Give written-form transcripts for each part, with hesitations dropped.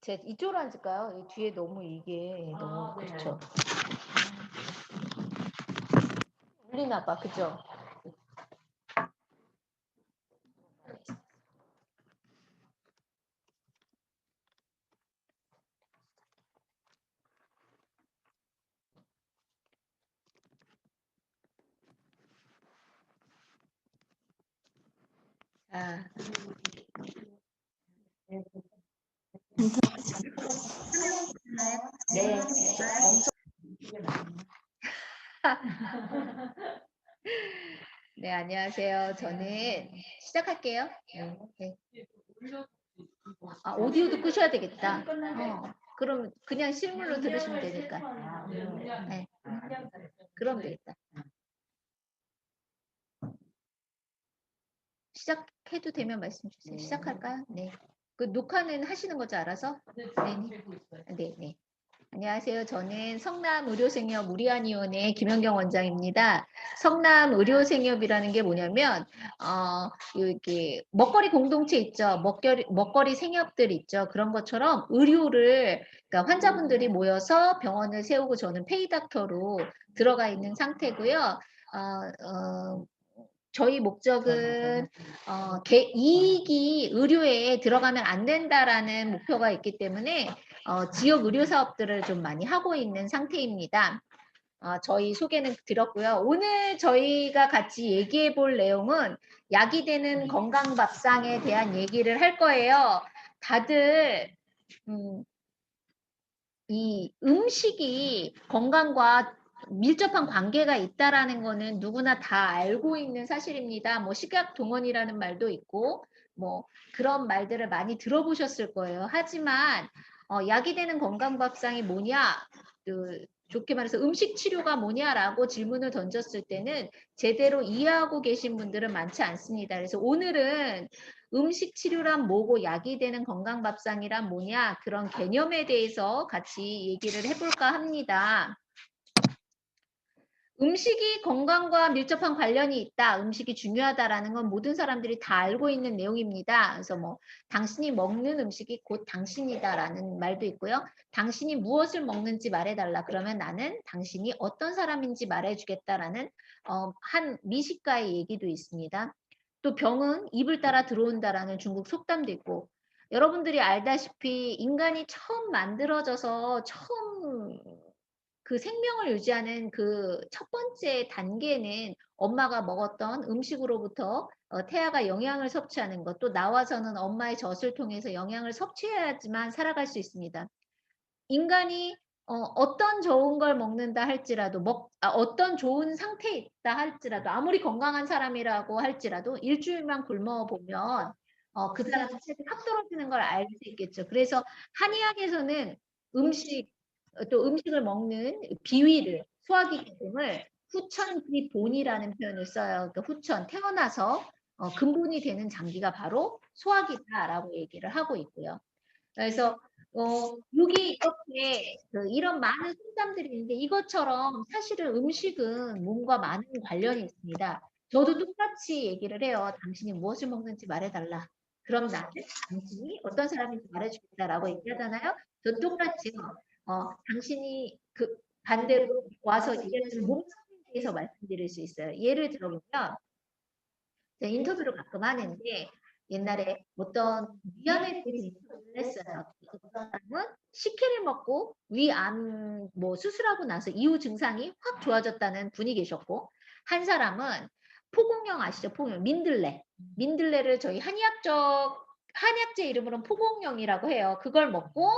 제 이쪽으로 앉을까요? 이 뒤에 너무 이게 너무 그렇죠. 울리나 봐, 그죠? 자, 네. 네, 안녕하세요. 저는 시작할게요. 네. 아, 오디오도 끄셔야 되겠다. 그럼 그냥 실물로 들으시면 되니까. 네. 그럼 되겠다. 시작해도 되면 말씀 주세요. 시작할까요? 네. 그 녹화는 하시는 거죠, 알아서? 네. 네, 네. 안녕하세요. 저는 성남의료생협 우리안의원의 김연경 원장입니다. 성남의료생협이라는 게 뭐냐면 이렇게 먹거리 공동체 있죠. 먹거리 생협들 있죠. 그런 것처럼 의료를 그러니까 환자분들이 모여서 병원을 세우고 저는 페이닥터로 들어가 있는 상태고요. 저희 목적은 이익이 의료에 들어가면 안 된다라는 목표가 있기 때문에 지역 의료 사업들을 좀 많이 하고 있는 상태입니다. 저희 소개는 드렸고요. 오늘 저희가 같이 얘기해 볼 내용은 약이 되는 건강밥상에 대한 얘기를 할 거예요. 다들 이 음식이 건강과 밀접한 관계가 있다라는 거는 누구나 다 알고 있는 사실입니다. 뭐 식약 동원이라는 말도 있고 뭐 그런 말들을 많이 들어보셨을 거예요. 하지만 약이 되는 건강밥상이 뭐냐? 좋게 말해서 음식 치료가 뭐냐라고 질문을 던졌을 때는 제대로 이해하고 계신 분들은 많지 않습니다. 그래서 오늘은 음식 치료란 뭐고 약이 되는 건강밥상이란 뭐냐 그런 개념에 대해서 같이 얘기를 해볼까 합니다. 음식이 건강과 밀접한 관련이 있다. 음식이 중요하다라는 건 모든 사람들이 다 알고 있는 내용입니다. 그래서 뭐 당신이 먹는 음식이 곧 당신이다라는 말도 있고요. 당신이 무엇을 먹는지 말해달라. 그러면 나는 당신이 어떤 사람인지 말해주겠다라는 한 미식가의 얘기도 있습니다. 또 병은 입을 따라 들어온다라는 중국 속담도 있고 여러분들이 알다시피 인간이 처음 만들어져서 처음 그 생명을 유지하는 그 첫 번째 단계는 엄마가 먹었던 음식으로부터 태아가 영양을 섭취하는 것, 또 나와서는 엄마의 젖을 통해서 영양을 섭취해야지만 살아갈 수 있습니다. 인간이 어떤 좋은 걸 먹는다 할지라도 어떤 좋은 상태에 있다 할지라도 아무리 건강한 사람이라고 할지라도 일주일만 굶어 보면 그 사람 체력이 확 떨어지는 걸 알 수 있겠죠. 그래서 한의학에서는 또 음식을 먹는 비위를 소화기 계통을 후천기본이라는 표현을 써요. 그러니까 후천 태어나서 근본이 되는 장기가 바로 소화기다라고 얘기를 하고 있고요. 그래서 여기 이렇게 이런 많은 속담들이 있는데 이것처럼 사실은 음식은 몸과 많은 관련이 있습니다. 저도 똑같이 얘기를 해요. 당신이 무엇을 먹는지 말해달라. 그럼 나는 당신이 어떤 사람인지 말해주겠다라고 얘기하잖아요. 저 똑같이요. 당신이 그 반대로 와서 얘기하는 몸 상태에 대해서 말씀드릴 수 있어요. 예를 들어보면 제가 인터뷰를 가끔 하는데 옛날에 어떤 위암에 대해서 인터뷰를 했어요. 어떤 사람은 식혜를 먹고 위암 뭐 수술하고 나서 이후 증상이 확 좋아졌다는 분이 계셨고 한 사람은 포공령 아시죠? 포공령 민들레. 민들레를 저희 한의학제 이름으로는 포공령이라고 해요. 그걸 먹고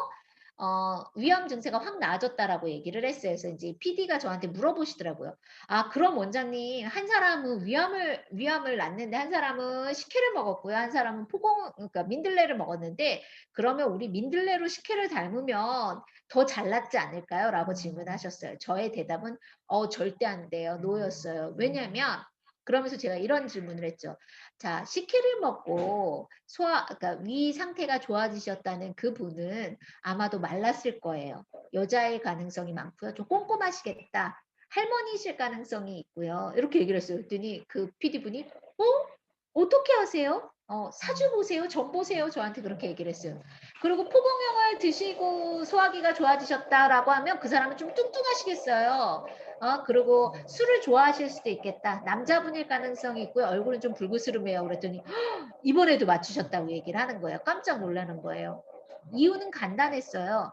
위암 증세가 확 나아졌다라고 얘기를 했어요. 그래서 이제 PD가 저한테 물어보시더라고요. 아, 그럼 원장님, 한 사람은 위암을 낳는데 한 사람은 식혜를 먹었고요. 한 사람은 그러니까 민들레를 먹었는데 그러면 우리 민들레로 식혜를 닮으면 더 잘낫지 않을까요? 라고 질문하셨어요. 저의 대답은 절대 안 돼요. 노였어요. 왜냐면 그러면서 제가 이런 질문을 했죠. 자, 식혜를 먹고 그러니까 위 상태가 좋아지셨다는 그 분은 아마도 말랐을 거예요. 여자일 가능성이 많고요. 좀 꼼꼼하시겠다. 할머니실 가능성이 있고요. 이렇게 얘기를 했어요. 그랬더니 그 PD분이 어떻게 하세요? 사주 보세요. 점 보세요. 저한테 그렇게 얘기를 했어요. 그리고 포공형을 드시고 소화기가 좋아지셨다라고 하면 그 사람은 좀 뚱뚱하시겠어요. 그리고 술을 좋아하실 수도 있겠다. 남자분일 가능성이 있고요. 얼굴은 좀 붉으스름해요. 그랬더니 이번에도 맞추셨다고 얘기를 하는 거예요. 깜짝 놀라는 거예요. 이유는 간단했어요.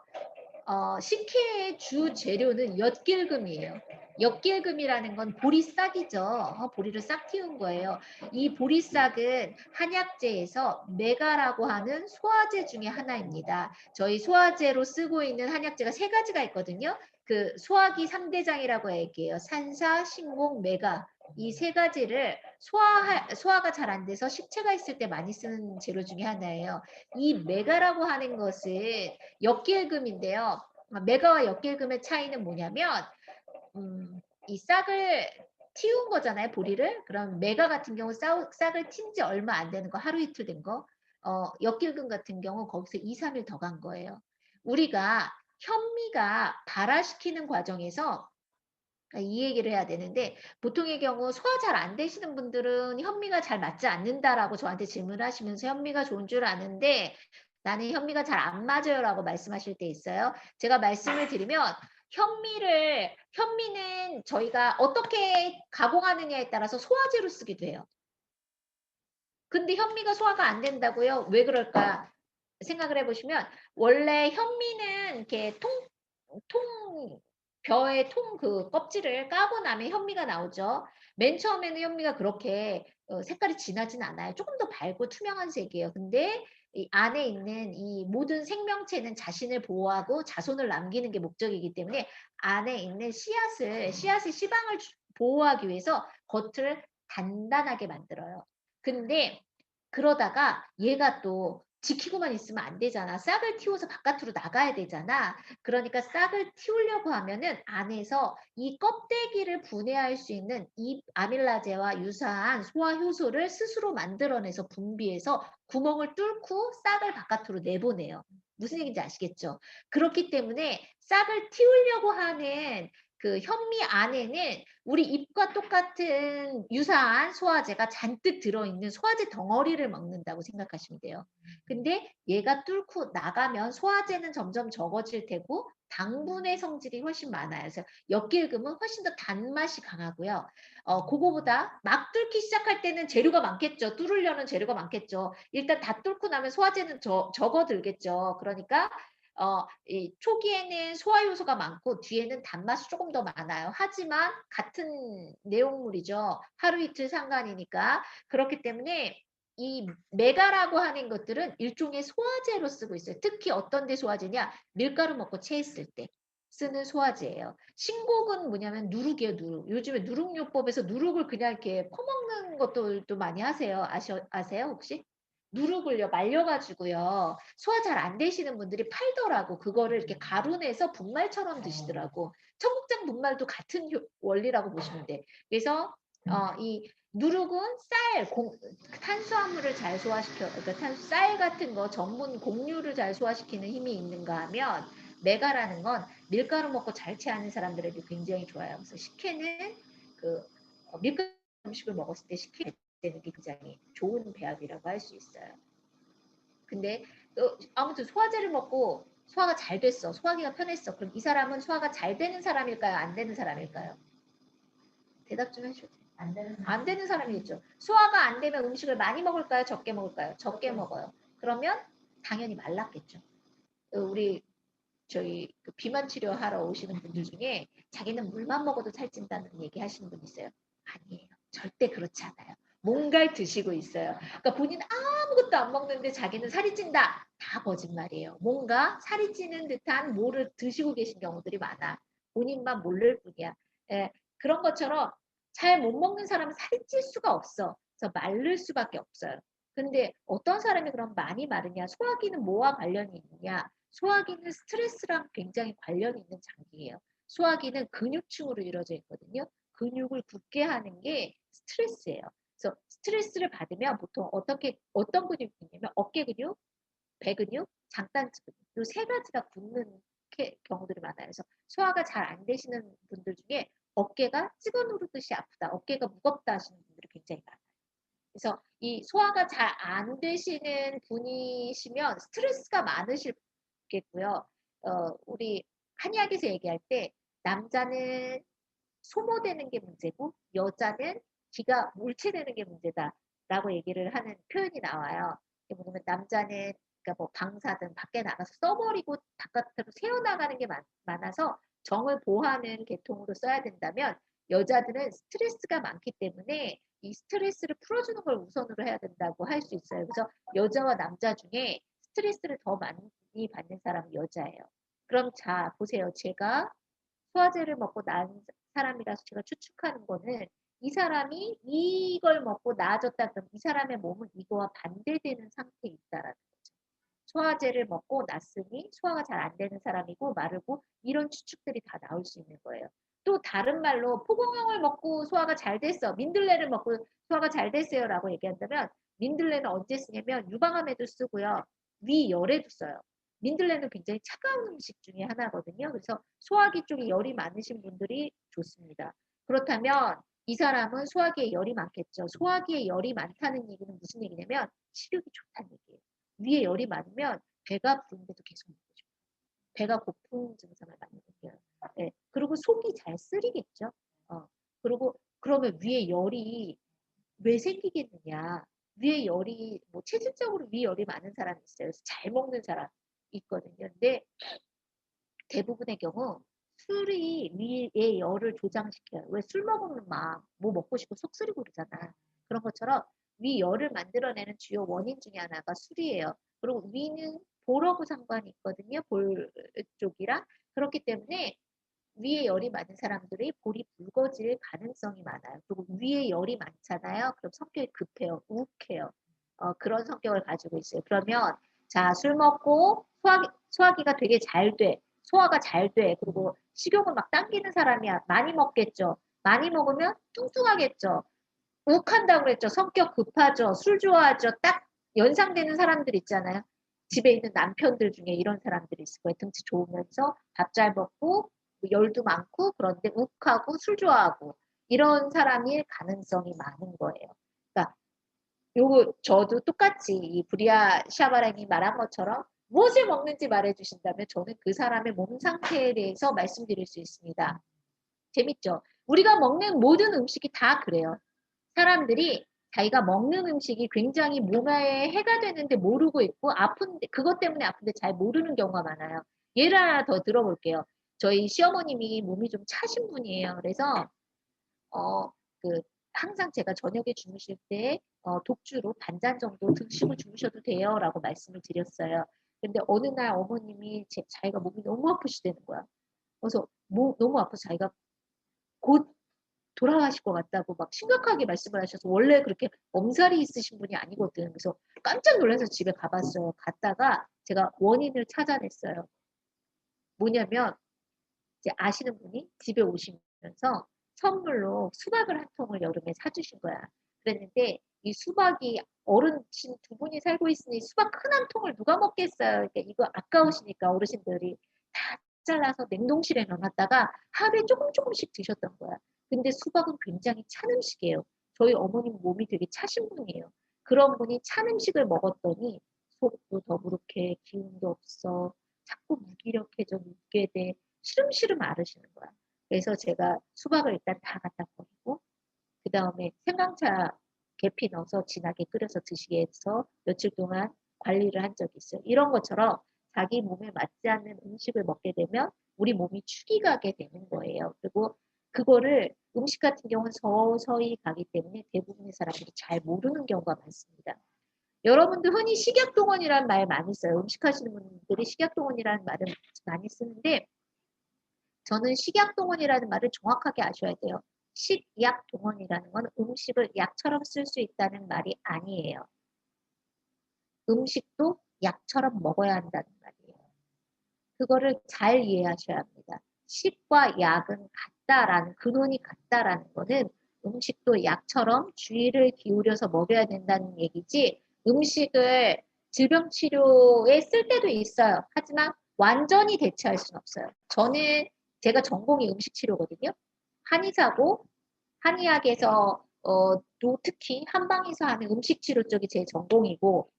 식혜의 주 재료는 엿길금이에요. 엿길금이라는 건 보리싹이죠. 보리를 싹 틔운 거예요. 이 보리싹은 한약재에서 메가라고 하는 소화제 중에 하나입니다. 저희 소화제로 쓰고 있는 한약재가 세 가지가 있거든요. 그 소화기 3대장이라고 얘기해요. 산사, 신공, 메가. 이 세 가지를 소화가 잘 안 돼서 식체가 있을 때 많이 쓰는 재료 중에 하나예요. 이 메가라고 하는 것은 엿길금인데요. 메가와 엿길금의 차이는 뭐냐면 이 싹을 틔운 거잖아요, 보리를. 그럼 메가 같은 경우 싹을 틔운 지 얼마 안 되는 거, 하루 이틀 된 거. 엿길금 같은 경우 거기서 2, 3일 더 간 거예요. 우리가 현미가 발화시키는 과정에서 이 얘기를 해야 되는데 보통의 경우 소화 잘 안 되시는 분들은 현미가 잘 맞지 않는다라고 저한테 질문하시면서 현미가 좋은 줄 아는데 나는 현미가 잘 안 맞아요라고 말씀하실 때 있어요. 제가 말씀을 드리면 현미는 저희가 어떻게 가공하느냐에 따라서 소화제로 쓰기도 해요. 근데 현미가 소화가 안 된다고요? 왜 그럴까? 생각을 해보시면 원래 현미는 이렇게 벼의 통 그 껍질을 까고 나면 현미가 나오죠. 맨 처음에는 현미가 그렇게 색깔이 진하진 않아요. 조금 더 밝고 투명한 색이에요. 근데 이 안에 있는 이 모든 생명체는 자신을 보호하고 자손을 남기는 게 목적이기 때문에 안에 있는 씨앗의 씨방을 보호하기 위해서 겉을 단단하게 만들어요. 근데 그러다가 얘가 또 지키고만 있으면 안 되잖아. 싹을 틔워서 바깥으로 나가야 되잖아. 그러니까 싹을 틔우려고 하면은 안에서 이 껍데기를 분해할 수 있는 이 아밀라제와 유사한 소화 효소를 스스로 만들어내서 분비해서 구멍을 뚫고 싹을 바깥으로 내보내요. 무슨 얘기인지 아시겠죠? 그렇기 때문에 싹을 틔우려고 하는 그 현미 안에는 우리 잎과 똑같은 유사한 소화제가 잔뜩 들어있는 소화제 덩어리를 먹는다고 생각하시면 돼요. 근데 얘가 뚫고 나가면 소화제는 점점 적어질 테고 당분의 성질이 훨씬 많아요. 그래서 엿길금은 훨씬 더 단맛이 강하고요. 그거보다 막 뚫기 시작할 때는 재료가 많겠죠. 뚫으려는 재료가 많겠죠. 일단 다 뚫고 나면 소화제는 적어들겠죠. 그러니까 이 초기에는 소화 요소가 많고 뒤에는 단맛이 조금 더 많아요. 하지만 같은 내용물이죠. 하루 이틀 상관이니까. 그렇기 때문에 이 메가라고 하는 것들은 일종의 소화제로 쓰고 있어요. 특히 어떤 데 소화제냐? 밀가루 먹고 체했을 때 쓰는 소화제예요. 신곡은 뭐냐면 누룩이에요, 누룩. 요즘에 누룩요법에서 누룩을 그냥 이렇게 퍼먹는 것들도 많이 하세요. 아세요, 혹시? 누룩을요, 말려가지고요. 소화 잘 안 되시는 분들이 팔더라고. 그거를 이렇게 가루 내서 분말처럼 드시더라고. 청국장 분말도 같은 원리라고 보시면 돼. 그래서 이 누룩은 탄수화물을 잘 소화시켜, 그러니까 쌀 같은 거 전문 곡류를 잘 소화시키는 힘이 있는가 하면 메가라는 건 밀가루 먹고 잘 체하는 사람들에게 굉장히 좋아요. 그래서 식혜는 그 밀가루 음식을 먹었을 때 식혜 되는 게 굉장히 좋은 배합이라고 할 수 있어요. 근데 아무튼 소화제를 먹고 소화가 잘 됐어. 소화기가 편했어. 그럼 이 사람은 소화가 잘 되는 사람일까요? 안 되는 사람일까요? 대답 좀 해주세요. 안 되는 사람이겠죠. 소화가 안 되면 음식을 많이 먹을까요? 적게 먹을까요? 적게 먹어요. 그러면 당연히 말랐겠죠. 우리 저희 그 비만 치료하러 오시는 분들 중에 자기는 물만 먹어도 살찐다는 얘기 하시는 분 있어요. 아니에요. 절대 그렇지 않아요. 뭔가를 드시고 있어요. 그러니까 본인은 아무것도 안 먹는데 자기는 살이 찐다. 다 거짓말이에요. 뭔가 살이 찌는 듯한 뭐를 드시고 계신 경우들이 많아. 본인만 모를 뿐이야. 예, 그런 것처럼 잘 못 먹는 사람은 살이 찔 수가 없어. 그래서 마를 수밖에 없어요. 근데 어떤 사람이 그럼 많이 마르냐? 소화기는 뭐와 관련이 있느냐? 소화기는 스트레스랑 굉장히 관련이 있는 장기예요. 소화기는 근육층으로 이루어져 있거든요. 근육을 굳게 하는 게 스트레스예요. 그래서 스트레스를 받으면 보통 어떤 근육이 있냐면 어깨 근육, 배 근육, 장단지 근육 이 세 가지가 굳는 경우들이 많아요. 그래서 소화가 잘 안 되시는 분들 중에 어깨가 찍어 누르듯이 아프다, 어깨가 무겁다 하시는 분들이 굉장히 많아요. 그래서 이 소화가 잘 안 되시는 분이시면 스트레스가 많으시겠고요. 우리 한의학에서 얘기할 때 남자는 소모되는 게 문제고 여자는 기가 물체되는 게 문제다라고 얘기를 하는 표현이 나와요. 이게 뭐냐면 남자는 그러니까 뭐 방사든 밖에 나가서 써버리고 바깥으로 새어나가는 게 많아서 정을 보호하는 계통으로 써야 된다면 여자들은 스트레스가 많기 때문에 이 스트레스를 풀어주는 걸 우선으로 해야 된다고 할 수 있어요. 그래서 여자와 남자 중에 스트레스를 더 많이 받는 사람은 여자예요. 그럼 자 보세요. 제가 소화제를 먹고 난 사람이라서 제가 추측하는 거는 이 사람이 이걸 먹고 나아졌다 그러면 이 사람의 몸은 이거와 반대되는 상태에 있다라는 거죠. 소화제를 먹고 났으니 소화가 잘 안 되는 사람이고 마르고 이런 추측들이 다 나올 수 있는 거예요. 또 다른 말로 포공형을 먹고 소화가 잘 됐어. 민들레를 먹고 소화가 잘 됐어요 라고 얘기한다면 민들레는 언제 쓰냐면 유방암에도 쓰고요. 위열에도 써요. 민들레는 굉장히 차가운 음식 중에 하나거든요. 그래서 소화기 쪽에 열이 많으신 분들이 좋습니다. 그렇다면 이 사람은 소화기에 열이 많겠죠. 소화기에 열이 많다는 얘기는 무슨 얘기냐면 식욕이 좋다는 얘기예요. 위에 열이 많으면 배가 부른데도 계속 먹고 싶어요. 배가 고픈 증상을 많이 느껴요. 네. 그리고 속이 잘 쓰리겠죠. 그리고 그러면 위에 열이 왜 생기겠느냐. 위에 열이 뭐 체질적으로 위에 열이 많은 사람이 있어요. 그래서 잘 먹는 사람 있거든요. 근데 대부분의 경우 술이 위에 열을 조장시켜요. 왜 술 먹으면 막 뭐 먹고 싶고 속 쓰리고 그러잖아. 그런 것처럼 위 열을 만들어내는 주요 원인 중에 하나가 술이에요. 그리고 위는 볼하고 상관이 있거든요. 볼 쪽이랑. 그렇기 때문에 위에 열이 많은 사람들이 볼이 붉어질 가능성이 많아요. 그리고 위에 열이 많잖아요. 그럼 성격이 급해요. 욱해요. 그런 성격을 가지고 있어요. 그러면 자, 술 먹고 소화기가 되게 잘 돼. 소화가 잘 돼. 그리고 식욕을 막 당기는 사람이야. 많이 먹겠죠. 많이 먹으면 뚱뚱하겠죠. 욱한다고 그랬죠. 성격 급하죠. 술 좋아하죠. 딱 연상되는 사람들 있잖아요. 집에 있는 남편들 중에 이런 사람들이 있을 거예요. 등치 좋으면서 밥 잘 먹고 열도 많고 그런데 욱하고 술 좋아하고 이런 사람일 가능성이 많은 거예요. 그러니까 요거 저도 똑같이 이 브리아 샤바랑이 말한 것처럼 무엇을 먹는지 말해주신다면 저는 그 사람의 몸 상태에 대해서 말씀드릴 수 있습니다. 재밌죠? 우리가 먹는 모든 음식이 다 그래요. 사람들이 자기가 먹는 음식이 굉장히 몸에 해가 되는데 모르고 있고 아픈데 그것 때문에 아픈데 잘 모르는 경우가 많아요. 예를 하나 더 들어볼게요. 저희 시어머님이 몸이 좀 차신 분이에요. 그래서 어, 그 항상 제가 저녁에 주무실 때 독주로 반잔 정도 드시고 주무셔도 돼요라고 말씀을 드렸어요. 근데 어느 날 어머님이 자기가 몸이 너무 아프시다는 거야. 그래서 너무 아파서 자기가 곧 돌아가실 것 같다고 막 심각하게 말씀을 하셔서 원래 그렇게 엄살이 있으신 분이 아니거든. 그래서 깜짝 놀라서 집에 가봤어요. 갔다가 제가 원인을 찾아냈어요. 뭐냐면 이제 아시는 분이 집에 오시면서 선물로 수박을 한 통을 여름에 사주신 거야. 그랬는데 이 수박이 어르신 두 분이 살고 있으니 수박 큰 한 통을 누가 먹겠어요. 그러니까 이거 아까우시니까 어르신들이 다 잘라서 냉동실에 넣어놨다가 하루에 조금씩 드셨던 거야. 근데 수박은 굉장히 찬 음식이에요. 저희 어머님 몸이 되게 차신 분이에요. 그런 분이 찬 음식을 먹었더니 속도 더부룩해, 기운도 없어, 자꾸 무기력해져, 눕게 돼, 시름시름 앓으시는 거야. 그래서 제가 수박을 일단 다 갖다 버리고 그 다음에 생강차 계피 넣어서 진하게 끓여서 드시게 해서 며칠 동안 관리를 한 적이 있어요. 이런 것처럼 자기 몸에 맞지 않는 음식을 먹게 되면 우리 몸이 축이 가게 되는 거예요. 그리고 그거를 음식 같은 경우는 서서히 가기 때문에 대부분의 사람들이 잘 모르는 경우가 많습니다. 여러분들 흔히 식약동원이라는 말 많이 써요. 음식 하시는 분들이 식약동원이라는 말을 많이 쓰는데 저는 식약동원이라는 말을 정확하게 아셔야 돼요. 식약동원이라는 건 음식을 약처럼 쓸 수 있다는 말이 아니에요. 음식도 약처럼 먹어야 한다는 말이에요. 그거를 잘 이해하셔야 합니다. 식과 약은 같다라는, 근원이 같다라는 거는 음식도 약처럼 주의를 기울여서 먹여야 된다는 얘기지 음식을 질병 치료에 쓸 때도 있어요. 하지만 완전히 대체할 수는 없어요. 제가 전공이 음식 치료거든요. 한의사고 한의학에서 특히 한방에서 하는 음식 치료 쪽이 제 전공이고,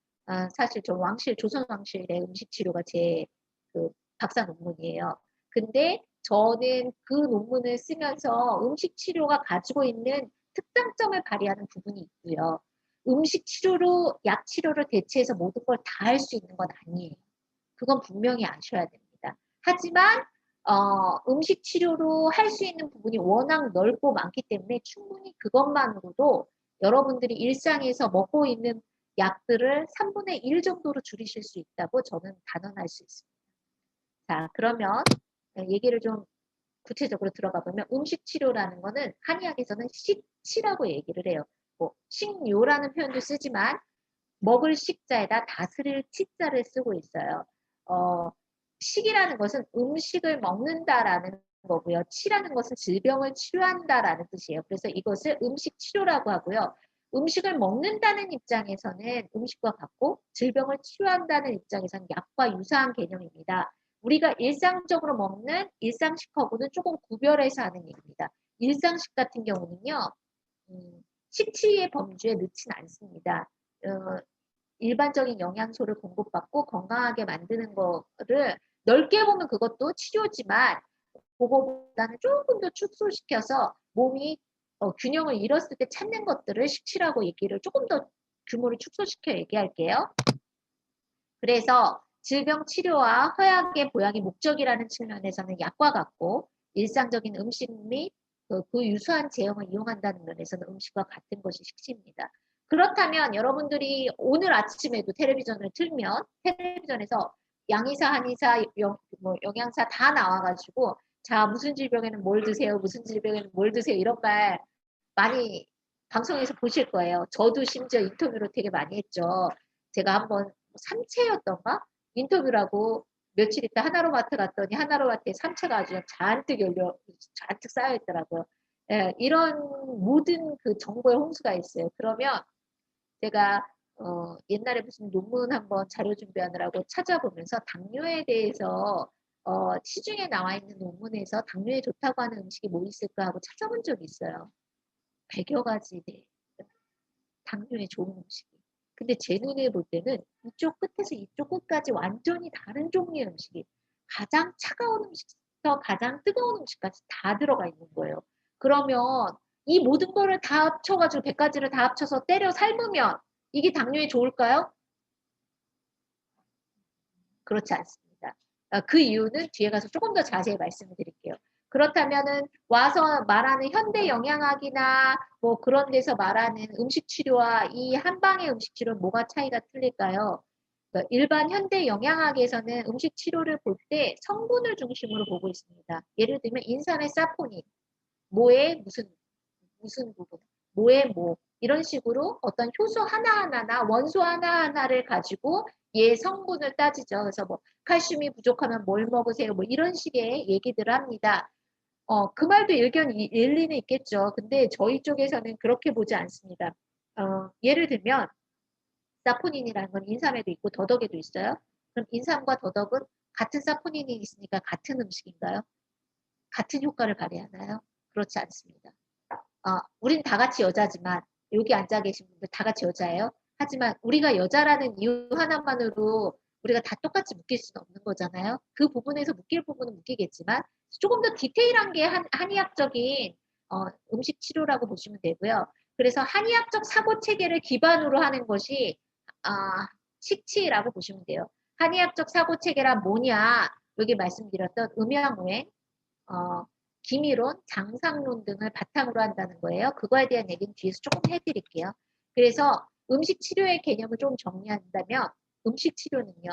사실 저 조선 왕실의 음식 치료가 제 그 박사 논문이에요. 근데 저는 그 논문을 쓰면서 음식 치료가 가지고 있는 특장점을 발휘하는 부분이 있고요. 음식 치료로 약 치료를 대체해서 모든 걸 다 할 수 있는 건 아니에요. 그건 분명히 아셔야 됩니다. 하지만 음식 치료로 할 수 있는 부분이 워낙 넓고 많기 때문에 충분히 그것만으로도 여러분들이 일상에서 먹고 있는 약들을 3분의 1 정도로 줄이실 수 있다고 저는 단언할 수 있습니다. 자, 그러면 얘기를 좀 구체적으로 들어가 보면 음식 치료라는 거는 한의학에서는 식치라고 얘기를 해요. 뭐 식료라는 표현도 쓰지만 먹을 식자에다 다스릴 치자를 쓰고 있어요. 어, 식이라는 것은 음식을 먹는다라는 거고요. 치라는 것은 질병을 치료한다라는 뜻이에요. 그래서 이것을 음식 치료라고 하고요. 음식을 먹는다는 입장에서는 음식과 같고 질병을 치료한다는 입장에서는 약과 유사한 개념입니다. 우리가 일상적으로 먹는 일상식하고는 조금 구별해서 하는 얘기입니다. 일상식 같은 경우는요. 식치의 범주에 넣지는 않습니다. 어, 일반적인 영양소를 공급받고 건강하게 만드는 거를 넓게 보면 그것도 치료지만 그거보다는 조금 더 축소시켜서 몸이 균형을 잃었을 때 찾는 것들을 식치라고 얘기를 조금 더 규모를 축소시켜 얘기할게요. 그래서 질병 치료와 허약의 보양이 목적이라는 측면에서는 약과 같고 일상적인 음식 및 그 유수한 제형을 이용한다는 면에서는 음식과 같은 것이 식치입니다. 그렇다면 여러분들이 오늘 아침에도 텔레비전을 틀면 텔레비전에서 양의사, 한의사, 영양사 다 나와가지고 자 무슨 질병에는 뭘 드세요, 무슨 질병에는 뭘 드세요 이런 말 많이 방송에서 보실 거예요. 저도 심지어 인터뷰로 되게 많이 했죠. 제가 한번 삼채였던가 인터뷰라고 며칠 있다 하나로마트 갔더니 하나로마트에 삼채가 아주 잔뜩 쌓여 있더라고요. 예, 이런 모든 그 정보의 홍수가 있어요. 그러면 제가 옛날에 무슨 논문 한번 자료 준비하느라고 찾아보면서 당뇨에 대해서 시중에 나와 있는 논문에서 당뇨에 좋다고 하는 음식이 뭐 있을까 하고 찾아본 적이 있어요. 100여 가지 당뇨에 좋은 음식이. 근데 제 눈에 볼 때는 이쪽 끝에서 이쪽 끝까지 완전히 다른 종류의 음식이 가장 차가운 음식부터 가장 뜨거운 음식까지 다 들어가 있는 거예요. 그러면 이 모든 거를 다 합쳐가지고 100가지를 다 합쳐서 때려 삶으면 이게 당뇨에 좋을까요? 그렇지 않습니다. 그 이유는 뒤에 가서 조금 더 자세히 말씀을 드릴게요. 그렇다면은 와서 말하는 현대 영양학이나 뭐 그런 데서 말하는 음식 치료와 이 한방의 음식 치료는 뭐가 차이가 틀릴까요? 일반 현대 영양학에서는 음식 치료를 볼 때 성분을 중심으로 보고 있습니다. 예를 들면 인삼의 사포닌, 뭐의 무슨 부분, 뭐의 뭐 이런 식으로 어떤 효소 하나하나나 원소 하나하나를 가지고 얘 성분을 따지죠. 그래서 뭐 칼슘이 부족하면 뭘 먹으세요? 뭐 이런 식의 얘기들을 합니다. 그 말도 일리는 있겠죠. 근데 저희 쪽에서는 그렇게 보지 않습니다. 예를 들면 사포닌이라는 건 인삼에도 있고 더덕에도 있어요. 그럼 인삼과 더덕은 같은 사포닌이 있으니까 같은 음식인가요? 같은 효과를 발휘하나요? 그렇지 않습니다. 우린 다 같이 여자지만 여기 앉아 계신 분들 다 같이 여자예요. 하지만 우리가 여자라는 이유 하나만으로 우리가 다 똑같이 묶일 수는 없는 거잖아요. 그 부분에서 묶일 부분은 묶이겠지만 조금 더 디테일한 게 한의학적인 음식 치료라고 보시면 되고요. 그래서 한의학적 사고 체계를 기반으로 하는 것이 식치라고 보시면 돼요. 한의학적 사고 체계란 뭐냐? 여기 말씀드렸던 음양오행, 어, 기미론, 장상론 등을 바탕으로 한다는 거예요. 그거에 대한 얘기는 뒤에서 조금 해드릴게요. 그래서 음식 치료의 개념을 좀 정리한다면 음식 치료는요.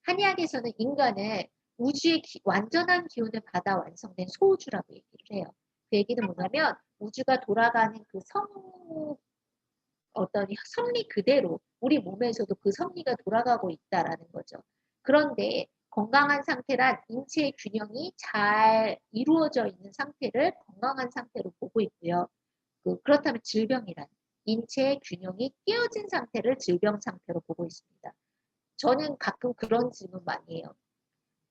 한의학에서는 인간을 우주의 완전한 기운을 받아 완성된 소우주라고 얘기를 해요. 그 얘기는 뭐냐면 우주가 돌아가는 그 어떤 섭리 그대로 우리 몸에서도 그 섭리가 돌아가고 있다라는 거죠. 그런데 건강한 상태란 인체의 균형이 잘 이루어져 있는 상태를 건강한 상태로 보고 있고요. 그렇다면 질병이란 인체의 균형이 깨어진 상태를 질병 상태로 보고 있습니다. 저는 가끔 그런 질문 많이 해요.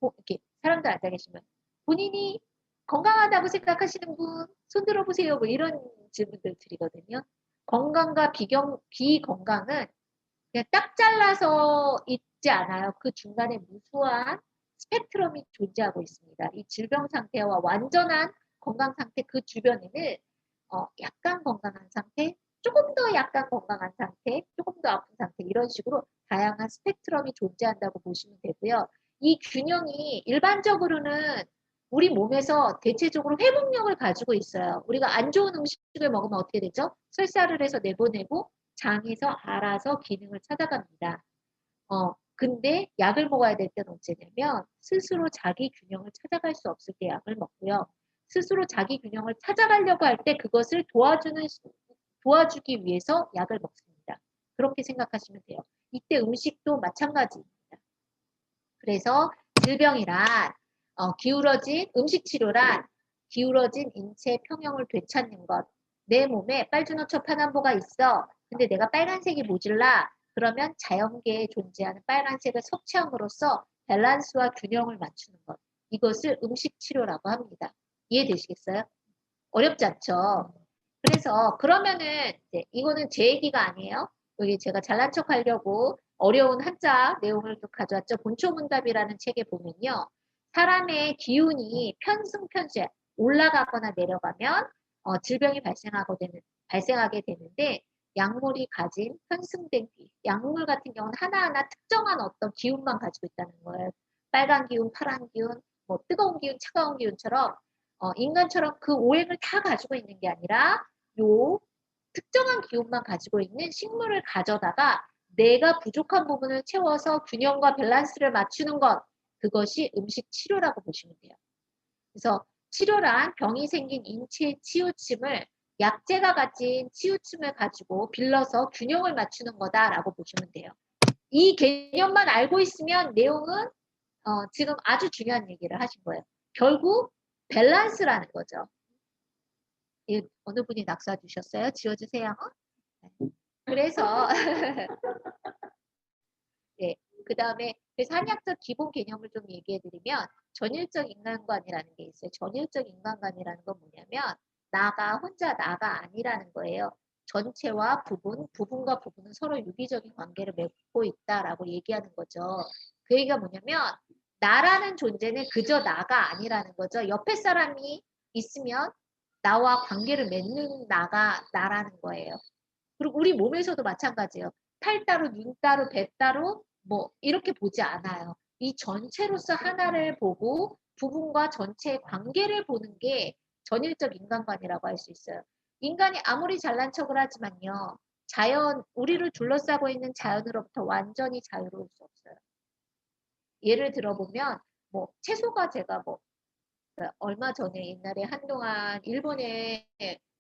이렇게 사람들 앉아 계시면 본인이 건강하다고 생각하시는 분 손 들어보세요. 뭐 이런 질문들 드리거든요. 건강과 비건강은 그냥 딱 잘라서 있지 않아요. 그 중간에 무수한 스펙트럼이 존재하고 있습니다. 이 질병 상태와 완전한 건강 상태 그 주변에는 약간 건강한 상태, 조금 더 약간 건강한 상태, 조금 더 아픈 상태 이런 식으로 다양한 스펙트럼이 존재한다고 보시면 되고요. 이 균형이 일반적으로는 우리 몸에서 대체적으로 회복력을 가지고 있어요. 우리가 안 좋은 음식을 먹으면 어떻게 되죠? 설사를 해서 내보내고 장에서 알아서 기능을 찾아갑니다. 근데 약을 먹어야 될 때는 언제 되면 스스로 자기 균형을 찾아갈 수 없을 때 약을 먹고요. 스스로 자기 균형을 찾아가려고 할 때 그것을 도와주기 위해서 약을 먹습니다. 그렇게 생각하시면 돼요. 이때 음식도 마찬가지입니다. 그래서 질병이란 기울어진 음식 치료란 기울어진 인체 평형을 되찾는 것. 내 몸에 빨주노초 파남보가 있어. 근데 내가 빨간색이 모질라. 그러면 자연계에 존재하는 빨간색을 섭취함으로써 밸런스와 균형을 맞추는 것. 이것을 음식 치료라고 합니다. 이해되시겠어요? 어렵지 않죠? 그래서 그러면은 이거는 제 얘기가 아니에요. 여기 제가 잘난 척 하려고 어려운 한자 내용을 또 가져왔죠. 본초문답이라는 책에 보면요. 사람의 기운이 편승편쇠 올라가거나 내려가면 질병이 발생하게 되는데 약물이 가진 편승된 기, 약물 같은 경우는 하나하나 특정한 어떤 기운만 가지고 있다는 거예요. 빨간 기운, 파란 기운, 뭐 뜨거운 기운, 차가운 기운처럼 인간처럼 그 오행을 다 가지고 있는 게 아니라 요 특정한 기운만 가지고 있는 식물을 가져다가 내가 부족한 부분을 채워서 균형과 밸런스를 맞추는 것 그것이 음식 치료라고 보시면 돼요. 그래서 치료란 병이 생긴 인체의 치우침을 약재가 가진 치우침을 가지고 빌려서 균형을 맞추는 거다라고 보시면 돼요. 이 개념만 알고 있으면 내용은 지금 아주 중요한 얘기를 하신 거예요. 결국 밸런스라는 거죠. 어느 분이 낙서 주셨어요? 지워주세요. 네. 그래서 네. 그 다음에 한약적 기본 개념을 좀 얘기해 드리면 전일적 인간관이라는 게 있어요. 전일적 인간관이라는 건 뭐냐면 나가 혼자 나가 아니라는 거예요. 전체와 부분과 부분은 서로 유기적인 관계를 맺고 있다라고 얘기하는 거죠. 그 얘기가 뭐냐면 나라는 존재는 그저 나가 아니라는 거죠. 옆에 사람이 있으면 나와 관계를 맺는 나라는 거예요. 그리고 우리 몸에서도 마찬가지예요. 팔 따로, 눈 따로, 배 따로 뭐 이렇게 보지 않아요. 이 전체로서 하나를 보고 부분과 전체의 관계를 보는 게 전일적 인간관이라고 할 수 있어요. 인간이 아무리 잘난 척을 하지만요. 우리를 둘러싸고 있는 자연으로부터 완전히 자유로울 수 없어요. 예를 들어보면 뭐 채소가 제가 뭐 얼마 전에 옛날에 한동안 일본에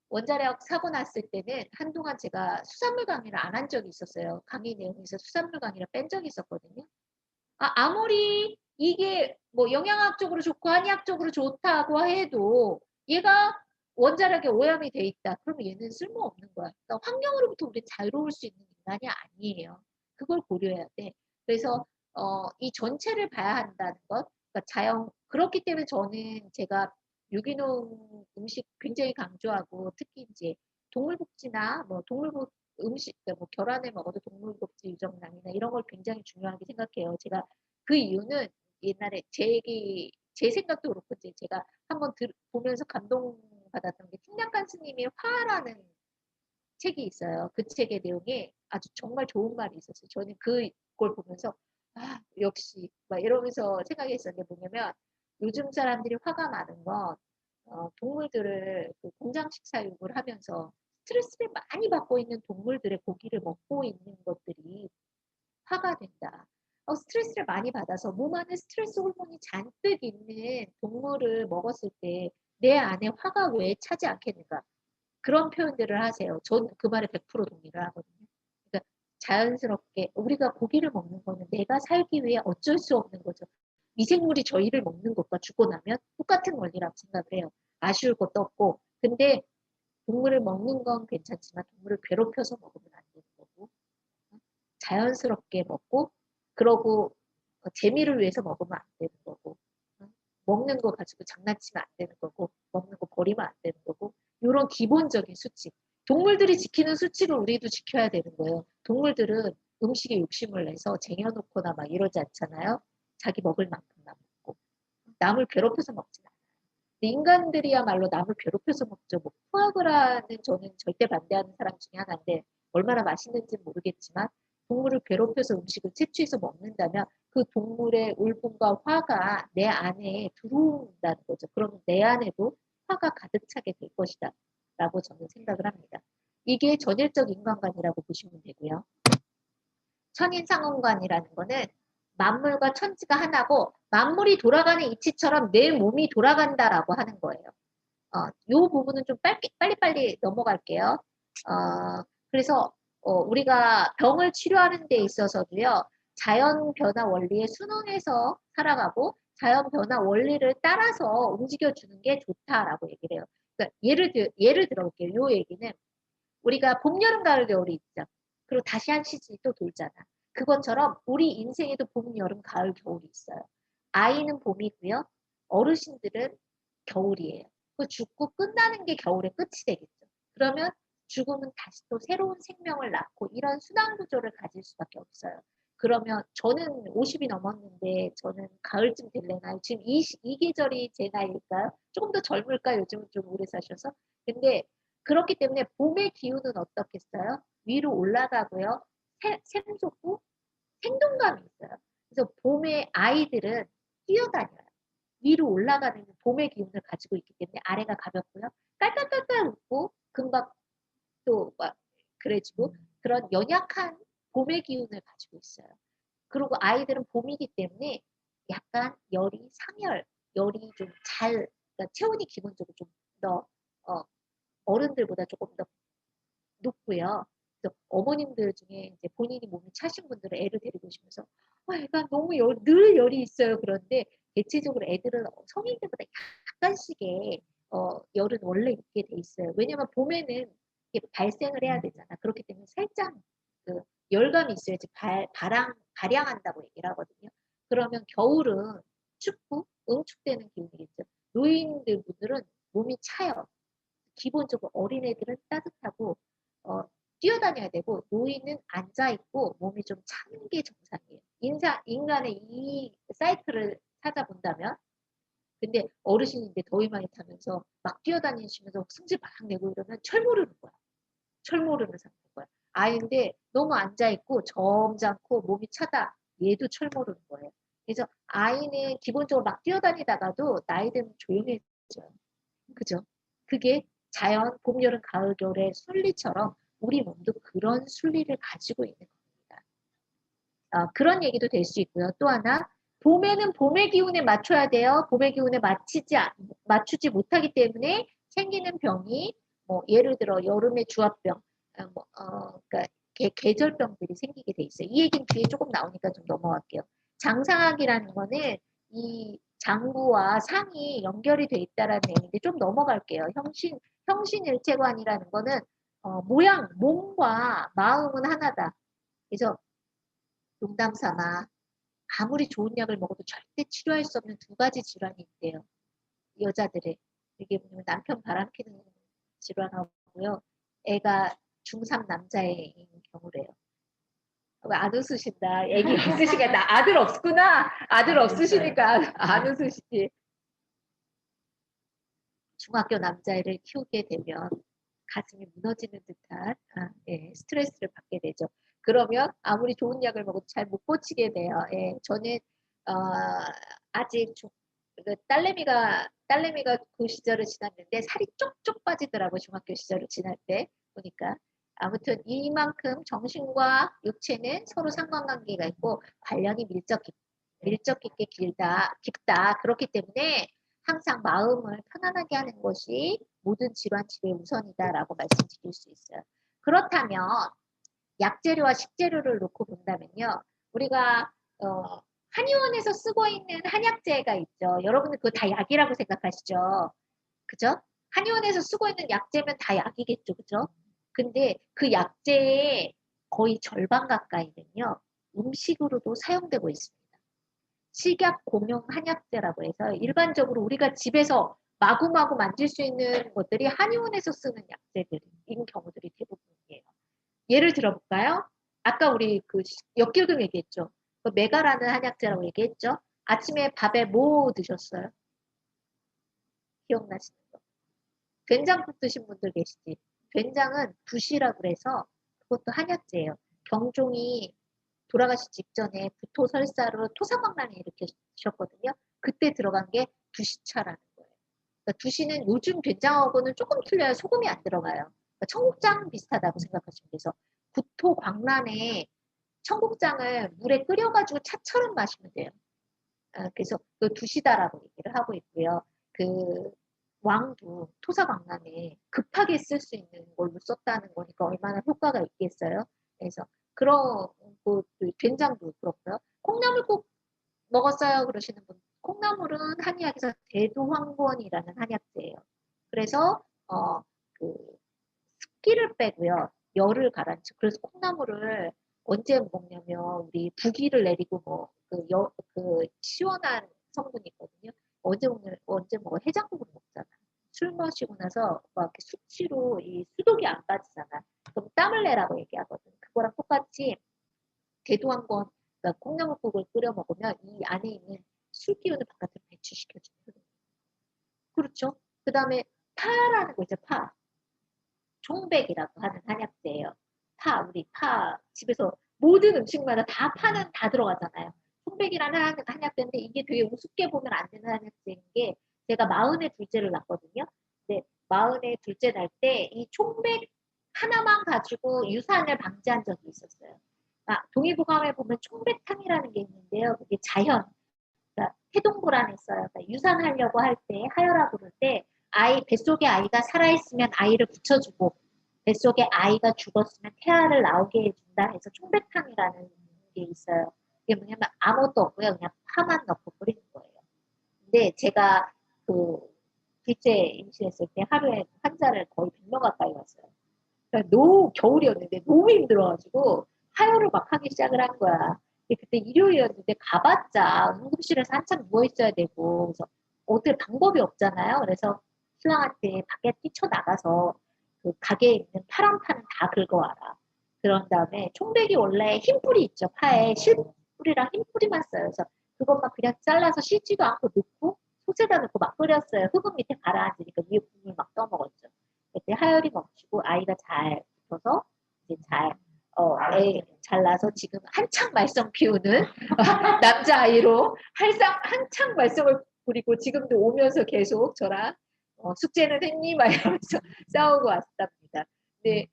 원자력 사고 났을 때는 한동안 제가 수산물 강의를 안 한 적이 있었어요. 강의 내용에서 수산물 강의를 뺀 적이 있었거든요. 아무리 이게 뭐 영양학적으로 좋고 한의학적으로 좋다고 해도 얘가 원자력에 오염이 돼 있다. 그러면 얘는 쓸모없는 거야. 그러니까 환경으로부터 우리 자유로울 수 있는 인간이 아니에요. 그걸 고려해야 돼. 그래서 이 전체를 봐야 한다는 것. 그러니까 그렇기 때문에 저는 제가 유기농 음식 굉장히 강조하고 특히 이제 동물복지나 뭐 음식, 그러니까 뭐 결혼을 먹어도 동물복지 유정란이나 이런 걸 굉장히 중요하게 생각해요. 제가 그 이유는 옛날에 제 생각도 그렇고 이제 제가 한번 보면서 감동받았던 게 풍량간 스님의 화라는 책이 있어요. 그 책의 내용에 아주 정말 좋은 말이 있었어요. 저는 그걸 보면서 역시 막 이러면서 생각했었는데 뭐냐면 요즘 사람들이 화가 많은 건 동물들을 그 공장식 사육을 하면서 스트레스를 많이 받고 있는 동물들의 고기를 먹고 있는 것들이 화가 된다. 스트레스를 많이 받아서 몸 안에 스트레스 호르몬이 잔뜩 있는 동물을 먹었을 때 내 안에 화가 왜 차지 않겠는가. 그런 표현들을 하세요. 전 그 말에 100% 동의를 하거든요. 그러니까 자연스럽게 우리가 고기를 먹는 거는 내가 살기 위해 어쩔 수 없는 거죠. 미생물이 저희를 먹는 것과 죽고 나면 똑같은 원리라고 생각을 해요. 아쉬울 것도 없고. 근데 동물을 먹는 건 괜찮지만 동물을 괴롭혀서 먹으면 안 되는 거고 자연스럽게 먹고 그러고 재미를 위해서 먹으면 안 되는 거고 먹는 거 가지고 장난치면 안 되는 거고 먹는 거 버리면 안 되는 거고 이런 이런 기본적인 수칙. 동물들이 지키는 수칙을 우리도 지켜야 되는 거예요. 동물들은 음식에 욕심을 내서 쟁여놓거나 막 이러지 않잖아요. 자기 먹을 만큼만 먹고. 남을 괴롭혀서 먹진 않아요. 근데 인간들이야말로 남을 괴롭혀서 먹죠. 뭐 푸아그라는 저는 절대 반대하는 사람 중에 하나인데 얼마나 맛있는지는 모르겠지만 동물을 괴롭혀서 음식을 채취해서 먹는다면 그 동물의 울분과 화가 내 안에 들어온다는 거죠. 그러면 내 안에도 화가 가득 차게 될 것이다. 라고 저는 생각을 합니다. 이게 전일적 인간관이라고 보시면 되고요. 천인상원관이라는 거는 만물과 천지가 하나고 만물이 돌아가는 이치처럼 내 몸이 돌아간다라고 하는 거예요. 요 부분은 좀 빨리빨리 넘어갈게요. 그래서 우리가 병을 치료하는 데 있어서도요. 자연 변화 원리에 순응해서 살아가고 자연 변화 원리를 따라서 움직여주는 게 좋다라고 얘기를 해요. 그러니까 예를 들어볼게요. 요 얘기는 우리가 봄, 여름, 가을, 겨울이 있죠. 그리고 다시 한 시즌이 또 돌잖아. 그것처럼 우리 인생에도 봄, 여름, 가을, 겨울이 있어요. 아이는 봄이고요. 어르신들은 겨울이에요. 그 죽고 끝나는 게 겨울의 끝이 되겠죠. 그러면 죽으면 다시 또 새로운 생명을 낳고 이런 순환 구조를 가질 수밖에 없어요. 그러면 저는 50이 넘었는데 저는 가을쯤 될래나요? 지금 이 계절이 제 나이일까요? 조금 더 젊을까? 요즘은 좀 오래 사셔서. 근데 그렇기 때문에 봄의 기운은 어떻겠어요? 위로 올라가고요. 샘솟고 생동감이 있어요. 그래서 봄에 아이들은 뛰어다녀요. 위로 올라가는 봄의 기운을 가지고 있기 때문에 아래가 가볍고요. 깔깔깔깔 웃고 금방 또 막 그래지고 그런 연약한 봄의 기운을 가지고 있어요. 그리고 아이들은 봄이기 때문에 약간 열이 상열, 열이 좀 그러니까 체온이 기본적으로 좀 더 어른들보다 조금 더 높고요. 그래서 어머님들 중에 이제 본인이 몸이 차신 분들은 애를 데리고 오시면서 애가 너무 늘 열이 있어요. 그런데 대체적으로 애들은 성인들보다 약간씩의 열은 원래 있게 돼 있어요. 왜냐면 봄에는 이게 발생을 해야 되잖아. 그렇기 때문에 살짝 그 열감이 있어야지 발양한다고 얘기를 하거든요. 그러면 겨울은 춥고 응축되는 기운이겠죠. 노인들 분들은 몸이 차요. 기본적으로 어린애들은 따뜻하고 뛰어다녀야 되고 노인은 앉아있고 몸이 좀 차는 게 정상이에요. 인간의 이 사이클을 찾아본다면 근데 어르신인데 더위 많이 타면서 막 뛰어다니시면서 승질 막 내고 이러면 철 모르는 거야. 철 모르는 상태인 거야. 아이인데 너무 앉아있고 점잖고 몸이 차다. 얘도 철 모르는 거예요. 그래서 아이는 기본적으로 막 뛰어다니다가도 나이 들면 조용해져요. 그죠? 그게 자연, 봄, 여름, 가을, 겨울의 순리처럼 우리 몸도 그런 순리를 가지고 있는 겁니다. 그런 얘기도 될 수 있고요. 또 하나, 봄에는 봄의 기운에 맞춰야 돼요. 봄의 기운에 맞추지 못하기 때문에 생기는 병이 뭐 예를 들어 여름에 주압병, 그러니까 계절병들이 생기게 돼 있어요. 이 얘기는 뒤에 조금 나오니까 좀 넘어갈게요. 장상학이라는 거는 이 장구와 상이 연결이 돼 있다라는 얘기인데 좀 넘어갈게요. 형신일체관이라는 거는 몸과 마음은 하나다. 그래서 농담 삼아 아무리 좋은 약을 먹어도 절대 치료할 수 없는 두 가지 질환이 있대요. 여자들의. 이게 뭐냐면 남편 바람피는 질환하고요. 애가 중3 남자애인 경우래요. 왜 안 웃으신다. 애기 있으시니까 나 아들 없구나. 아들 없으시니까 안 웃으시지. 중학교 남자애를 키우게 되면 가슴이 무너지는 듯한 스트레스를 받게 되죠. 그러면 아무리 좋은 약을 먹어도 잘 못 고치게 돼요. 저는 어, 아직 딸내미가 그 시절을 지났는데 살이 쪽쪽 빠지더라고 중학교 시절을 지날 때 보니까 아무튼 이만큼 정신과 육체는 서로 상관관계가 있고 관련이 밀접 깊게 깊다. 그렇기 때문에 항상 마음을 편안하게 하는 것이 모든 질환 치료의 우선이다라고 말씀드릴 수 있어요. 그렇다면 약재료와 식재료를 놓고 본다면요. 우리가 한의원에서 쓰고 있는 한약재가 있죠. 여러분들 그거 다 약이라고 생각하시죠? 그죠? 한의원에서 쓰고 있는 약재면 다 약이겠죠. 그죠? 근데 그 약재의 거의 절반 가까이는요. 음식으로도 사용되고 있습니다. 식약 공용 한약재라고 해서 일반적으로 우리가 집에서 마구마구 만질 수 있는 것들이 한의원에서 쓰는 약재들인 경우들이 대부분이에요. 예를 들어볼까요? 아까 우리 그 역길금 얘기했죠. 그 메가라는 한약재라고 얘기했죠. 아침에 밥에 뭐 드셨어요? 기억나시는 거? 된장국 드신 분들 계시지? 된장은 붓이라 그래서 그것도 한약재예요. 경종이 돌아가시 직전에 구토설사로 토사광란을 일으키셨거든요. 그때 들어간 게 두시차라는 거예요. 그러니까 두시는 요즘 된장하고는 조금 틀려요. 소금이 안 들어가요. 그러니까 청국장 비슷하다고 생각하시면 돼서 구토광란에 청국장을 물에 끓여가지고 차처럼 마시면 돼요. 그래서 그 두시다라고 얘기를 하고 있고요. 그 왕도 토사광란에 급하게 쓸 수 있는 걸로 썼다는 거니까 얼마나 효과가 있겠어요. 그래서 그런 그 된장도 그렇고요. 콩나물국 먹었어요 그러시는 분. 콩나물은 한의학에서 대두황건이라는 한약재예요. 그래서 그 습기를 빼고요. 열을 가라앉혀. 그래서 콩나물을 언제 먹냐면 우리 부기를 내리고 그 시원한 성분이 있거든요. 언제 먹어? 해장국을 먹잖아. 술 마시고 나서 막 이렇게 숙취로 이 수독이 안 빠지잖아. 그럼 땀을 내라고 얘기하거든. 그거랑 똑같이 대두한번 그러니까 콩나물국을 끓여 먹으면 이 안에 있는 술 기운을 바깥으로 배출시켜주는. 그렇죠. 그 다음에 파라는 거 있죠. 파. 총백이라고 하는 한약재예요. 우리 파 집에서 모든 음식마다 다 파는 다 들어가잖아요. 총백이라는 한약재인데 이게 되게 우습게 보면 안 되는 한약재인 게 제가 마흔에 둘째를 낳거든요. 근데 마흔에 둘째 날 때 이 총백 하나만 가지고 유산을 방지한 적이 있었어요. 동의보감에 보면 총백탕이라는 게 있는데요. 그게 자연, 그러니까 태동불안에 써요. 그러니까 유산하려고 할 때, 하혈하고 그럴 때 뱃속에 아이가 살아있으면 아이를 붙여주고 뱃속에 아이가 죽었으면 태아를 나오게 해준다 해서 총백탕이라는 게 있어요. 이게 뭐냐면 아무것도 없고요. 그냥 파만 넣고 끓이는 거예요. 근데 제가 그 둘째 임신했을 때 하루에 환자를 거의 100명 가까이 왔어요. 그러니까 겨울이었는데 너무 힘들어가지고 하혈을 막 하기 시작을 한 거야. 근데 그때 일요일이었는데 가봤자 응급실에서 한참 누워있어야 되고 그래서 어떻게 방법이 없잖아요. 그래서 신랑한테 밖에 뛰쳐나가서 그 가게에 있는 파란 파는 다 긁어와라. 그런 다음에 총백이 원래 흰뿌리 있죠. 파에 실뿌리랑 흰뿌리만 써요. 그래서 그것만 그냥 잘라서 씻지도 않고 넣고 소재다 넣고 막 끓였어요. 흙은 밑에 가라앉으니까 위에 국물 막 떠먹었죠. 그때 하혈이 멈추고 아이가 잘 붙어서 이제 애 잘나서 지금 한창 말썽 피우는 남자아이로 한창 말썽을 부리고 지금도 오면서 계속 저랑 숙제는 했니? 막 이러면서 싸우고 왔답니다. 근데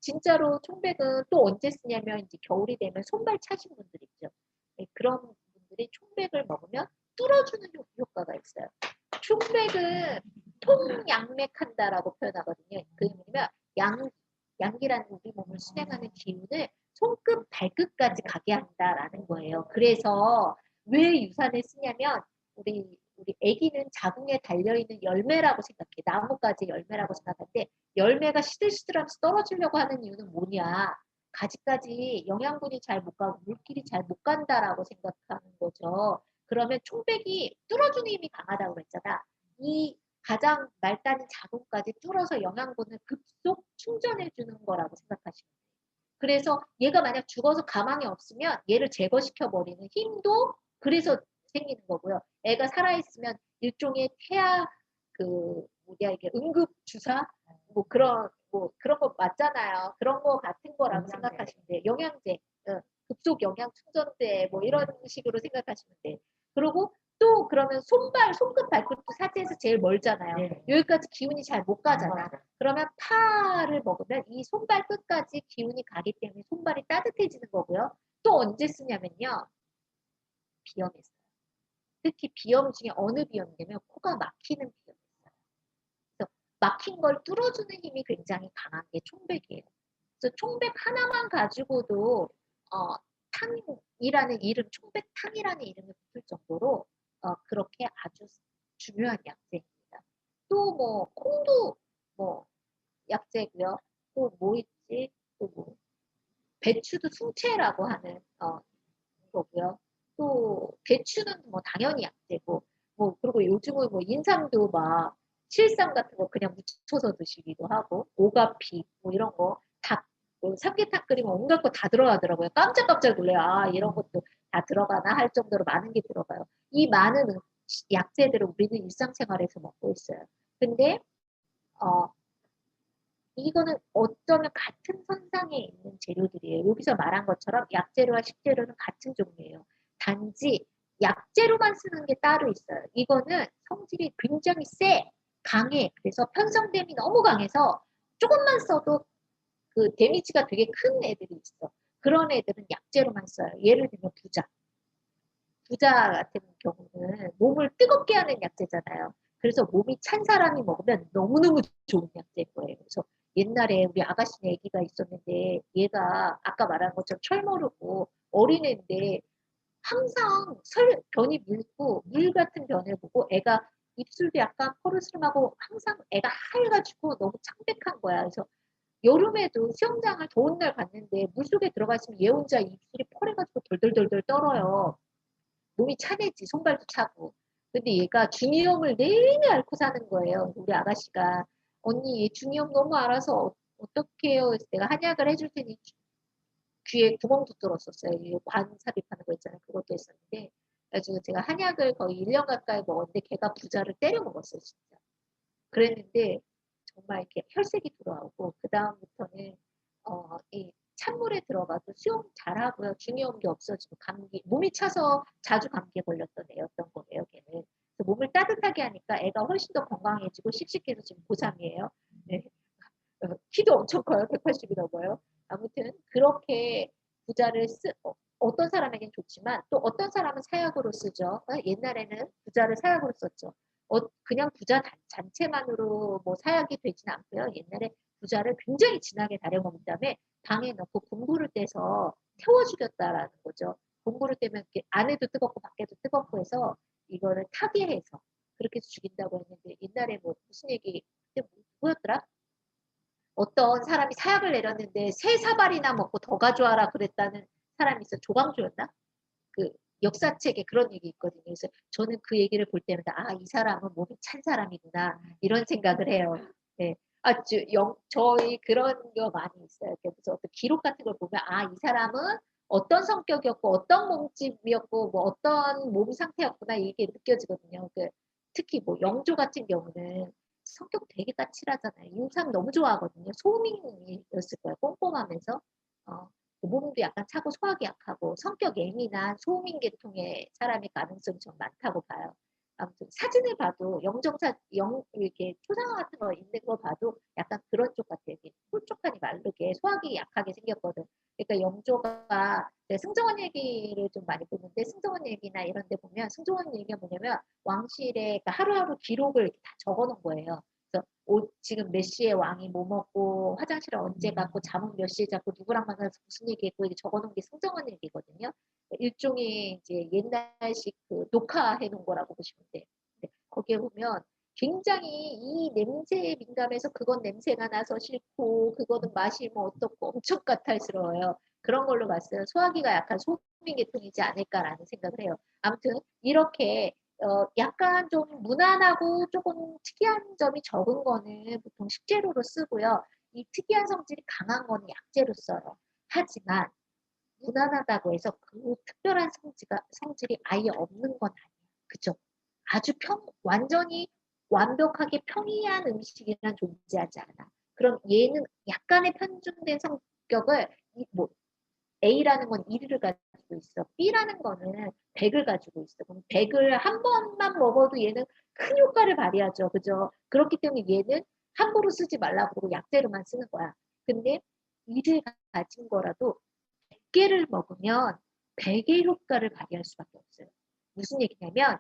진짜로 총백은 또 언제 쓰냐면 이제 겨울이 되면 손발 차신 분들 있죠. 네, 그런 분들이 총백을 먹으면 뚫어주는 효과가 있어요. 총백은 통양맥한다라고 표현하거든요. 그 뭐냐면 양기라는 우리 몸을 순행하는 기운을 손끝 발끝까지 가게 한다라는 거예요. 그래서 왜 유산을 쓰냐면 우리 아기는 자궁에 달려있는 열매라고 생각해. 나뭇가지 열매라고 생각하는데 열매가 시들시들하면서 떨어지려고 하는 이유는 뭐냐. 가지까지 영양분이 잘 못 가고 물길이 잘 못 간다라고 생각하는 거죠. 그러면 총백이 뚫어주는 힘이 강하다고 그랬잖아. 이 가장 말단인 자궁까지 뚫어서 영양분을 급속 충전해 주는 거라고 생각하시면 돼요. 그래서 얘가 만약 죽어서 가망이 없으면 얘를 제거시켜 버리는 힘도 그래서 생기는 거고요. 애가 살아있으면 일종의 태아 그 뭐냐 이게 응급 주사 뭐 그런 거 맞잖아요. 그런 거 같은 거라고 생각하시면 돼요. 영양제, 급속 영양 충전제 뭐 이런 식으로 생각하시면 돼요. 그리고 또 그러면 손끝, 발끝도 사지에서 제일 멀잖아요. 네. 여기까지 기운이 잘 못 가잖아. 그러면 파를 먹으면 이 손발 끝까지 기운이 가기 때문에 손발이 따뜻해지는 거고요. 또 언제 쓰냐면요. 비염에 써요. 특히 비염 중에 어느 비염이냐면 코가 막히는 비염이 있어요. 그래서 막힌 걸 뚫어주는 힘이 굉장히 강한 게 총백이에요. 그래서 총백 하나만 가지고도 탕이라는 이름, 총백탕이라는 이름을 붙을 정도로 그렇게 아주 중요한 약재입니다. 또 뭐 콩도 뭐 약재고요. 또 뭐 있지? 또 뭐 배추도 숭채라고 하는 거고요. 또 배추는 뭐 당연히 약재고 뭐 그리고 요즘은 뭐 인삼도 막 실삼 같은 거 그냥 무쳐서 드시기도 하고 오가피 뭐 이런 거다 뭐 삼계탕 끓이면 온갖 거 다 들어가더라고요. 깜짝깜짝 놀래요. 아 이런 것도 다 들어가나 할 정도로 많은 게 들어가요. 이 많은 약재들을 우리는 일상생활에서 먹고 있어요. 근데 어 이거는 어쩌면 같은 선상에 있는 재료들이에요. 여기서 말한 것처럼 약재료와 식재료는 같은 종류예요. 단지 약재료만 쓰는 게 따로 있어요. 이거는 성질이 굉장히 세, 강해. 그래서 편성됨이 너무 강해서 조금만 써도 그 데미지가 되게 큰 애들이 있어. 그런 애들은 약재로만 써요. 예를 들면 부자. 부자 같은 경우는 몸을 뜨겁게 하는 약재잖아요. 그래서 몸이 찬 사람이 먹으면 너무너무 좋은 약재인 거예요. 그래서 옛날에 우리 아가씨 애기가 있었는데 얘가 아까 말한 것처럼 철 모르고 어린애인데 항상 변이 묽고 물 같은 변을 보고 애가 입술도 약간 퍼르스름하고 항상 애가 하얘가지고 너무 창백한 거야. 그래서 여름에도 수영장을 더운 날 갔는데 물속에 들어가 있으면 얘 혼자 입술이 펄해가지고 덜덜덜덜 떨어요. 몸이 차겠지, 손발도 차고. 근데 얘가 중이염을 내내 앓고 사는 거예요. 우리 아가씨가. 언니, 얘 중이염 너무 알아서 어떻게 해요? 그래서 내가 한약을 해줄 테니 귀에 구멍도 뚫었었어요. 관 삽입하는 거 있잖아요. 그것도 했었는데. 그래가지고 제가 한약을 거의 1년 가까이 먹었는데 걔가 부자를 때려 먹었어요, 진짜. 그랬는데 정말 이렇게 혈색이 돌아오고 그 다음부터는 이 찬물에 들어가도 수영 잘하고요. 중이염도 없어지고 감기 몸이 차서 자주 감기에 걸렸던 애였던 거예요. 걔는. 그래서 몸을 따뜻하게 하니까 애가 훨씬 더 건강해지고 씩씩해서 지금 고3이에요. 네. 키도 엄청 커요. 180이 넘어요. 아무튼 그렇게 부자를 어떤 사람에겐 좋지만 또 어떤 사람은 사약으로 쓰죠. 옛날에는 부자를 사약으로 썼죠. 그냥 부자 잔체만으로 뭐 사약이 되진 않고요. 옛날에 부자를 굉장히 진하게 다려먹은 다음에 방에 넣고 공부를 떼서 태워 죽였다라는 거죠. 공부를 떼면 안에도 뜨겁고 밖에도 뜨겁고 해서 이거를 타게 해서 그렇게 해서 죽인다고 했는데 옛날에 뭐 무슨 얘기 그때 뭐였더라? 어떤 사람이 사약을 내렸는데 세 사발이나 먹고 더 가져와라 그랬다는 사람이 있어. 조광조였나? 그 역사책에 그런 얘기 있거든요. 그래서 저는 그 얘기를 볼 때마다 이 사람은 몸이 찬 사람이구나 이런 생각을 해요. 네. 저희 그런 거 많이 있어요. 그래서 어떤 기록 같은 걸 보면 이 사람은 어떤 성격이었고 어떤 몸집이었고 뭐 어떤 몸 상태였구나 이게 느껴지거든요. 특히 뭐 영조 같은 경우는 성격 되게 까칠하잖아요. 인상 너무 좋아하거든요. 소민이었을 거예요. 꼼꼼하면서. 어, 몸도 약간 차고 소화기 약하고 성격 예민한 소민 계통의 사람일 가능성이 좀 많다고 봐요. 아무튼 사진을 봐도 이렇게 초상화 같은 거 있는 거 봐도 약간 그런 쪽 같아요. 홀쭉하니 마르게 소화기 약하게 생겼거든. 그러니까 영조가 승정원 얘기를 좀 많이 보는데 승정원 얘기나 이런 데 보면 승정원 얘기가 뭐냐면 왕실의 그러니까 하루하루 기록을 다 적어놓은 거예요. 그래서 지금 몇 시에 왕이 뭐 먹고 화장실을 언제 갔고 잠은 몇 시에 잤고 누구랑 만나서 무슨 얘기했고 이게 적어놓은 게 승정원 얘기거든요. 일종의 이제 옛날식 그 녹화해 놓은 거라고 보시면 돼요. 거기에 보면 굉장히 이 냄새에 민감해서 그건 냄새가 나서 싫고 그거는 맛이 뭐 어떻고 엄청 까탈스러워요. 그런 걸로 봤어요. 소화기가 약간 소민 계통이지 않을까라는 생각을 해요. 아무튼 이렇게 약간 좀 무난하고 조금 특이한 점이 적은 거는 보통 식재료로 쓰고요. 이 특이한 성질이 강한 거는 약재로 써요. 하지만 무난하다고 해서 그 특별한 성질이 아예 없는 건 아니에요. 그죠? 아주 완전히 완벽하게 평이한 음식이란 존재하지 않아. 그럼 얘는 약간의 편중된 성격을 뭐 A라는 건 1을 가지고 있어. B라는 거는 100을 가지고 있어. 그럼 100을 한 번만 먹어도 얘는 큰 효과를 발휘하죠. 그죠? 그렇기 때문에 얘는 함부로 쓰지 말라고 그러고 약재로만 쓰는 거야. 근데 1을 가진 거라도 100개를 먹으면 100의 효과를 발휘할 수밖에 없어요. 무슨 얘기냐면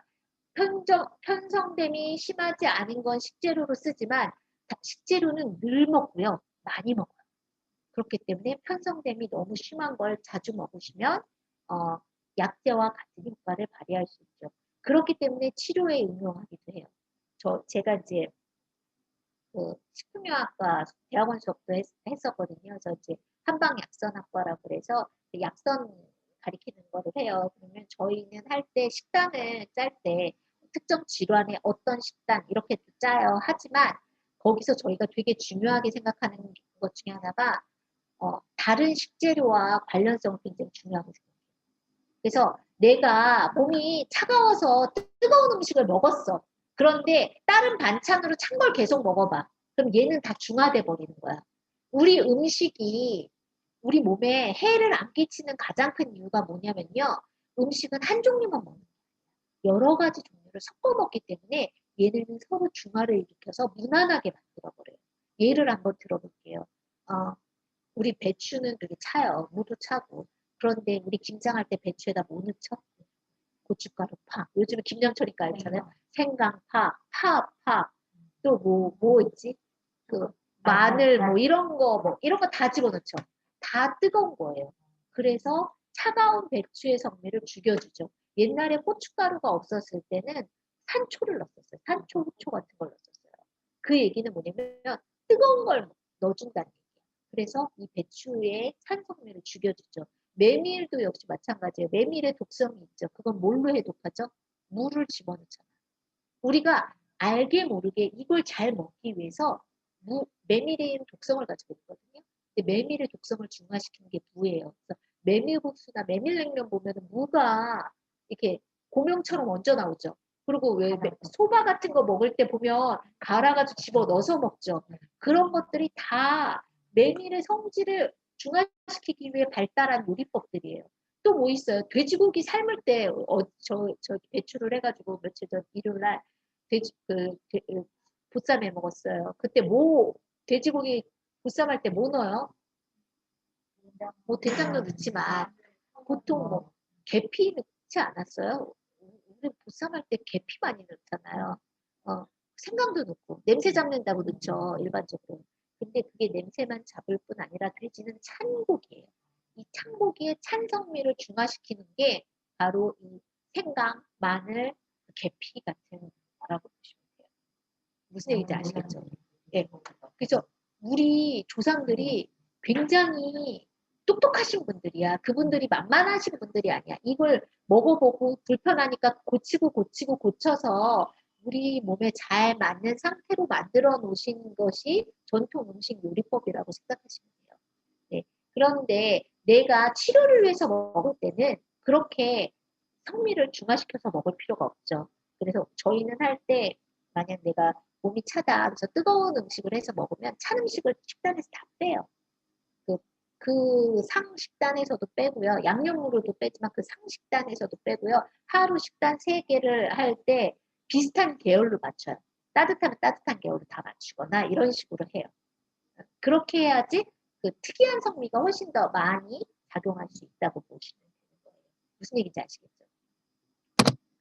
편성됨이 심하지 않은 건 식재료로 쓰지만 식재료는 늘 먹고요. 많이 먹어요. 그렇기 때문에 편성됨이 너무 심한 걸 자주 먹으시면 어, 약재와 같은 효과를 발휘할 수 있죠. 그렇기 때문에 치료에 응용하기도 해요. 제가 이제 그 식품영양과 대학원 수업도 했었거든요. 그래서 이제 한방약선학과라고 그래서 약선 가리키는 거를 해요. 그러면 저희는 할 때 식단을 짤 때 특정 질환의 어떤 식단 이렇게 짜요. 하지만 거기서 저희가 되게 중요하게 생각하는 것 중에 하나가 다른 식재료와 관련성을 굉장히 중요하게 생각해요. 그래서 내가 몸이 차가워서 뜨거운 음식을 먹었어. 그런데 다른 반찬으로 찬 걸 계속 먹어봐. 그럼 얘는 다 중화돼 버리는 거야. 우리 음식이 우리 몸에 해를 안 끼치는 가장 큰 이유가 뭐냐면요. 음식은 한 종류만 먹는 거예요. 여러 가지 종류를 섞어 먹기 때문에 얘네는 서로 중화를 일으켜서 무난하게 만들어 버려요. 예를 한번 들어볼게요. 우리 배추는 되게 차요. 무도 차고. 그런데 우리 김장할 때 배추에다 뭐 넣죠? 고춧가루, 파. 요즘에 김장철이니까 알잖아요. 생강, 파. 또 뭐 있지? 그 마늘 뭐 이런 거 다 집어넣죠. 다 뜨거운 거예요. 그래서 차가운 배추의 성미를 죽여주죠. 옛날에 고춧가루가 없었을 때는 산초를 넣었어요. 산초, 후초 같은 걸 넣었어요. 그 얘기는 뭐냐면 뜨거운 걸 넣어준다는 얘기예요. 그래서 이 배추의 산성미를 죽여주죠. 메밀도 역시 마찬가지예요. 메밀의 독성이 있죠. 그건 뭘로 해독하죠? 물을 집어넣잖아요. 우리가 알게 모르게 이걸 잘 먹기 위해서 메밀의 독성을 가지고 있거든요. 근데 메밀의 독성을 중화시키는 게 무예요. 그래서 메밀국수나 메밀냉면 보면 무가 이렇게 고명처럼 얹어 나오죠. 그리고 왜 소바 같은 거 먹을 때 보면 갈아가지고 집어 넣어서 먹죠. 그런 것들이 다 메밀의 성질을 중화시키기 위해 발달한 요리법들이에요. 또 뭐 있어요? 돼지고기 삶을 때, 저 배추를 해가지고 며칠 전 일요일 날 보쌈 해 먹었어요. 그때 돼지고기 보쌈할 때 뭐 넣어요? 뭐 된장도 넣지만, 보통 뭐, 계피 넣지 않았어요? 우리 보쌈할 때 계피 많이 넣잖아요. 생강도 넣고, 냄새 잡는다고 넣죠, 일반적으로. 근데 그게 냄새만 잡을 뿐 아니라 돼지는 찬 고기예요. 이 찬 고기의 찬 성미를 중화시키는 게 바로 이 생강, 마늘, 계피 같은 거라고 보시면 돼요. 무슨 얘기인지 아시겠죠? 네. 그래서 우리 조상들이 굉장히 똑똑하신 분들이야. 그분들이 만만하신 분들이 아니야. 이걸 먹어보고 불편하니까 고쳐서 우리 몸에 잘 맞는 상태로 만들어 놓으신 것이 전통 음식 요리법이라고 생각하시면 돼요. 네. 그런데 내가 치료를 위해서 먹을 때는 그렇게 성미를 중화시켜서 먹을 필요가 없죠. 그래서 저희는 할 때 만약 내가 몸이 차다 그래서 뜨거운 음식을 해서 먹으면 찬 음식을 식단에서 다 빼요. 그 상식단에서도 빼고요. 양념으로도 빼지만 그 상식단에서도 빼고요. 하루 식단 3개를 할 때 비슷한 계열로 맞춰요. 따뜻하면 따뜻한 계열로 다 맞추거나 이런 식으로 해요. 그렇게 해야지 그 특이한 성미가 훨씬 더 많이 작용할 수 있다고 보시면 되는 거예요. 무슨 얘기인지 아시겠죠?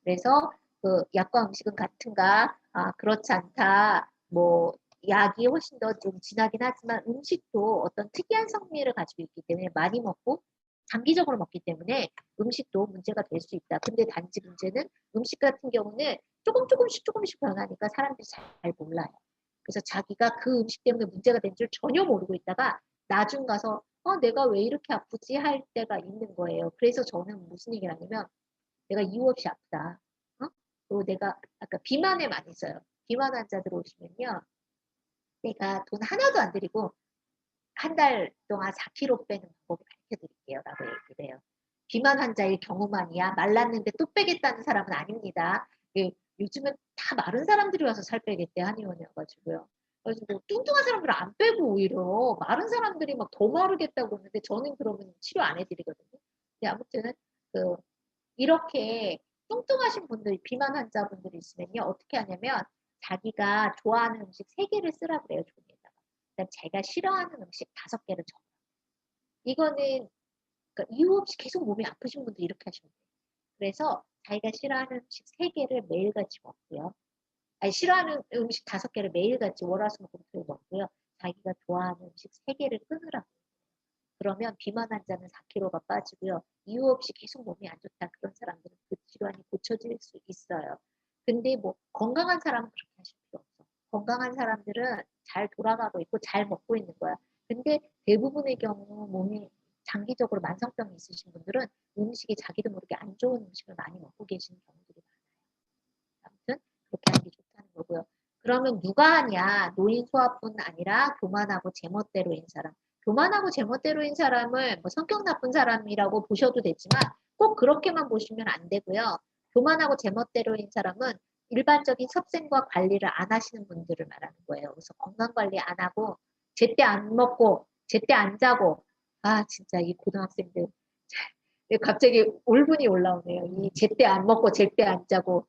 그래서 그 약과 음식은 같은가? 그렇지 않다. 뭐 약이 훨씬 더 좀 진하긴 하지만 음식도 어떤 특이한 성미를 가지고 있기 때문에 많이 먹고 장기적으로 먹기 때문에 음식도 문제가 될 수 있다. 근데 단지 문제는 음식 같은 경우는 조금씩 변하니까 사람들이 잘 몰라요. 그래서 자기가 그 음식 때문에 문제가 된 줄 전혀 모르고 있다가 나중 가서 내가 왜 이렇게 아프지 할 때가 있는 거예요. 그래서 저는 무슨 얘기를 하냐면 내가 이유 없이 아프다. 그리고 내가 아까 비만에 많이 써요. 비만 환자들 오시면요. 내가 돈 하나도 안 들이고 한 달 동안 4kg 빼는 방법을 가르쳐드릴게요. 라고 얘기를 해요. 비만 환자의 경우만이야. 말랐는데 또 빼겠다는 사람은 아닙니다. 요즘은 다 마른 사람들이 와서 살 빼겠대 한의원이어가지고요. 그래서 뭐 뚱뚱한 사람들은 안 빼고 오히려 마른 사람들이 막 더 마르겠다고 하는데 저는 그러면 치료 안 해드리거든요. 근데 아무튼 그 이렇게 뚱뚱하신 분들, 비만 환자분들이 있으면요. 어떻게 하냐면 자기가 좋아하는 음식 3개를 쓰라 그래요. 종이에다가. 그다음 자기가 싫어하는 음식 5개를 적어요. 이거는 그러니까 이유 없이 계속 몸이 아프신 분들 이렇게 하시면 돼요. 그래서 자기가 싫어하는 음식 3개를 매일같이 먹고요. 아니 싫어하는 음식 5개를 매일같이 월화수목금토일 먹고요. 자기가 좋아하는 음식 3개를 끊으라고. 그러면 비만 환자는 4kg가 빠지고요. 이유 없이 계속 몸이 안 좋다. 그런 사람들은 그 질환이 고쳐질 수 있어요. 근데 뭐 건강한 사람은 그렇게 하실 필요 없어. 건강한 사람들은 잘 돌아가고 있고 잘 먹고 있는 거야. 근데 대부분의 경우 몸이 장기적으로 만성병이 있으신 분들은 음식이 자기도 모르게 안 좋은 음식을 많이 먹고 계시는 경우들이 많아요. 그러면 누가 하냐? 노인 소아뿐 아니라 교만하고 제멋대로인 사람. 교만하고 제멋대로인 사람을 뭐 성격 나쁜 사람이라고 보셔도 되지만 꼭 그렇게만 보시면 안 되고요. 교만하고 제멋대로인 사람은 일반적인 섭생과 관리를 안 하시는 분들을 말하는 거예요. 그래서 건강 관리 안 하고 제때 안 먹고 제때 안 자고 아 진짜 이 고등학생들 갑자기 울분이 올라오네요. 이 제때 안 먹고 제때 안 자고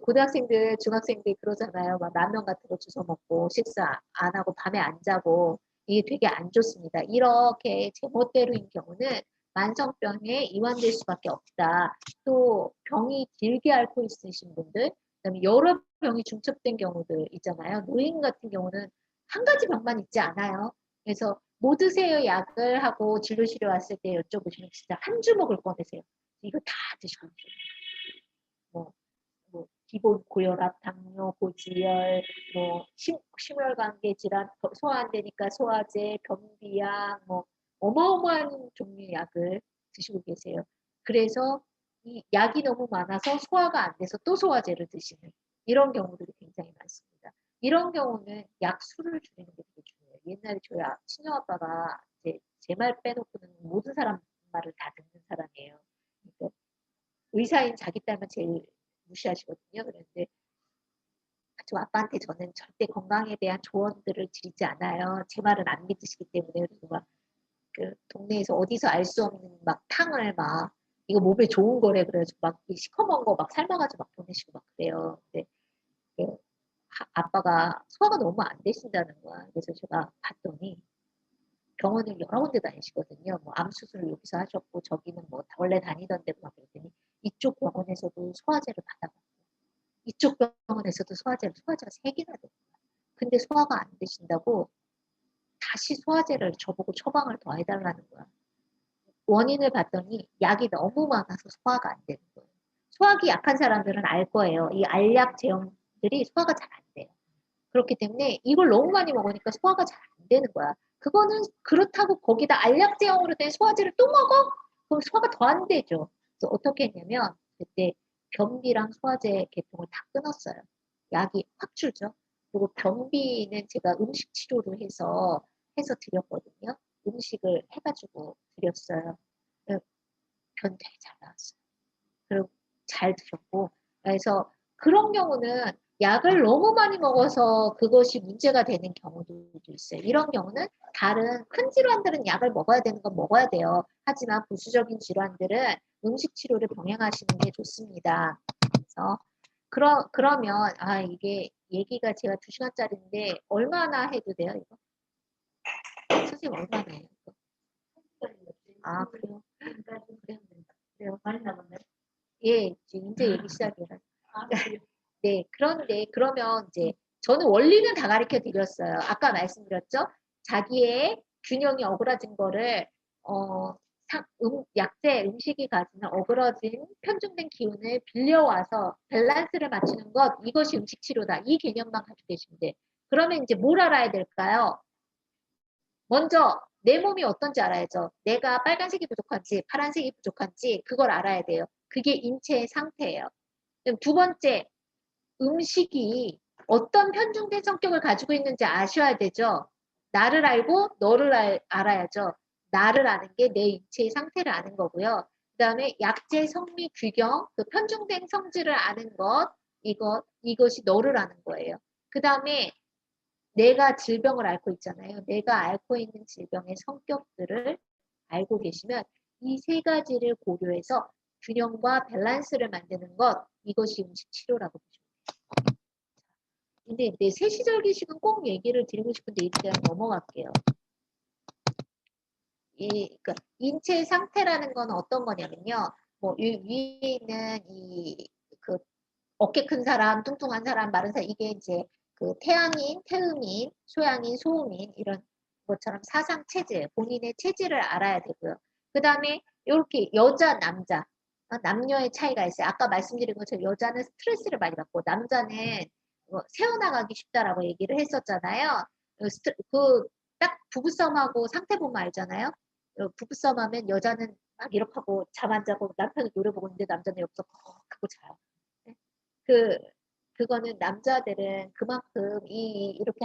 고등학생들, 중학생들 그러잖아요. 막 라면 같은 거 주워 먹고 식사 안 하고 밤에 안 자고 이게 되게 안 좋습니다. 이렇게 제멋대로인 경우는 만성병에 이완될 수밖에 없다. 또 병이 길게 앓고 있으신 분들, 그다음에 여러 병이 중첩된 경우들 있잖아요. 노인 같은 경우는 한 가지 병만 있지 않아요. 그래서 뭐 드세요 약을 하고 진료실에 왔을 때 여쭤보시면 진짜 한 주먹을 꺼내세요. 이거 다 드시고 뭐 기본 고혈압, 당뇨, 고지혈, 심혈관계 질환, 소화 안 되니까 소화제, 변비약, 어마어마한 종류의 약을 드시고 계세요. 그래서 이 약이 너무 많아서 소화가 안 돼서 또 소화제를 드시는 이런 경우들이 굉장히 많습니다. 이런 경우는 약수를 줄이는 게 되게 중요해요. 옛날에 저희 친정아빠가 이제 제 말 빼놓고는 모든 사람 말을 다 듣는 사람이에요. 그러니까 의사인 자기 딸만 제일 무시하시거든요. 그런데 저 아빠한테 저는 절대 건강에 대한 조언들을 드리지 않아요. 제 말은 안 믿으시기 때문에. 그리고 막 그 동네에서 어디서 알 수 없는 막 탕을 막 이거 몸에 좋은 거래 그래가지고 막 시커먼 거 막 삶아가지고 막 보내시고 막 그래요. 근데 그 아빠가 소화가 너무 안 되신다는 거야. 그래서 제가 봤더니 병원을 여러 군데 다니시거든요. 뭐 암 수술을 여기서 하셨고 저기는 뭐 원래 다니던 데고 막 그랬더니 이쪽 병원에서도 소화제를 받아봤고 이쪽 병원에서도 소화제가 3개나 돼요. 근데 소화가 안 되신다고 다시 소화제를 저보고 처방을 더 해달라는 거야. 원인을 봤더니 약이 너무 많아서 소화가 안 되는 거예요. 소화기 약한 사람들은 알 거예요. 이 알약 제형들이 소화가 잘 안 돼요. 그렇기 때문에 이걸 너무 많이 먹으니까 소화가 잘 안 되는 거야. 그거는 그렇다고 거기다 알약 제형으로 된 소화제를 또 먹어? 그럼 소화가 더 안 되죠. 그래서 어떻게 했냐면 그때 변비랑 소화제 계통을 다 끊었어요. 약이 확 줄죠. 그리고 변비는 제가 음식 치료를 해서 드렸거든요. 음식을 해가지고 드렸어요. 변 되게 잘 나왔어요. 그리고 잘 드셨고. 그래서 그런 경우는 약을 너무 많이 먹어서 그것이 문제가 되는 경우도 있어요. 이런 경우는 다른 큰 질환들은 약을 먹어야 되는 건 먹어야 돼요. 하지만 부수적인 질환들은 음식 치료를 병행하시는 게 좋습니다. 그래서 그러면 이게 얘기가 제가 2시간짜리인데 얼마나 해도 돼요, 이거? 선생님 얼마나 해요? 이거? 그래요? 그래요? 그래요? 많이 남았나요? 예, 이제 얘기 시작이에요. 네, 그런데 그러면 이제 저는 원리는 다 가르쳐 드렸어요. 아까 말씀드렸죠? 자기의 균형이 어그러진 거를 어, 약재 음식이 가지는 어그러진 편중된 기운을 빌려와서 밸런스를 맞추는 것 이것이 음식 치료다. 이 개념만 가지고 계시면 돼. 그러면 이제 뭘 알아야 될까요? 먼저 내 몸이 어떤지 알아야죠. 내가 빨간색이 부족한지 파란색이 부족한지 그걸 알아야 돼요. 그게 인체의 상태예요. 그럼 두 번째, 음식이 어떤 편중된 성격을 가지고 있는지 아셔야 되죠. 나를 알고 너를 알아야죠. 나를 아는 게 내 인체의 상태를 아는 거고요. 그 다음에 약재, 성미, 규경, 그 편중된 성질을 아는 이것이 너를 아는 거예요. 그 다음에 내가 질병을 앓고 있잖아요. 내가 앓고 있는 질병의 성격들을 알고 계시면 이 3가지를 고려해서 균형과 밸런스를 만드는 것, 이것이 음식 치료라고 보시면 돼요. 근데 내 세시절기식은 꼭 얘기를 드리고 싶은데 일단 넘어갈게요. 그러니까 인체 상태라는 건 어떤 거냐면요. 뭐 위에 있는 그 어깨 큰 사람, 뚱뚱한 사람, 마른 사람 이게 이제 그 태양인, 태음인, 소양인, 소음인 이런 것처럼 사상 체질, 본인의 체질을 알아야 되고요. 그 다음에 이렇게 여자, 남자, 남녀의 차이가 있어요. 아까 말씀드린 것처럼 여자는 스트레스를 많이 받고 남자는 새어나가기 쉽다라고 얘기를 했었잖아요. 딱 부부싸움하고 상태 보면 알잖아요. 부부싸움하면 여자는 막 이렇게 하고 잠 안 자고 남편은 노래 보고 있는데 남자는 옆에서 하고 자요. 네? 그 그거는 남자들은 그만큼 이렇게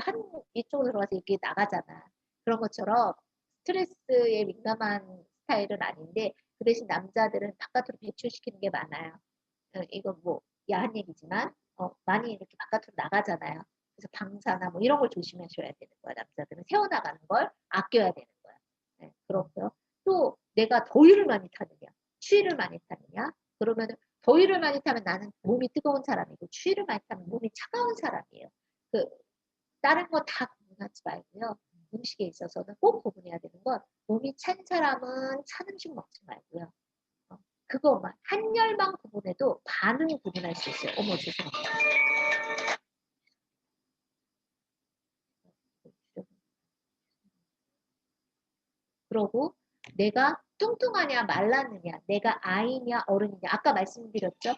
이쪽으로 들어가서 이렇게 나가잖아. 그런 것처럼 스트레스에 민감한 스타일은 아닌데 그 대신 남자들은 바깥으로 배출시키는 게 많아요. 이건 뭐 야한 얘기지만 많이 이렇게 바깥으로 나가잖아요. 그래서 방사나 뭐 이런 걸 조심하셔야 되는 거야. 남자들은 새어나가는 걸 아껴야 되는 거야. 네, 그렇고요. 또 내가 더위를 많이 타느냐, 추위를 많이 타느냐, 그러면 더위를 많이 타면 나는 몸이 뜨거운 사람이고 추위를 많이 타면 몸이 차가운 사람이에요. 그 다른 거 다 구분하지 말고요. 음식에 있어서는 꼭 구분해야 되는 건 몸이 찬 사람은 찬 음식 먹지 말고요. 그거만 한열만 구분해도 반은 구분할 수 있어요. 어머 죄송합니다. 그러고 내가 뚱뚱하냐 말랐느냐 내가 아이냐 어른이냐 아까 말씀드렸죠.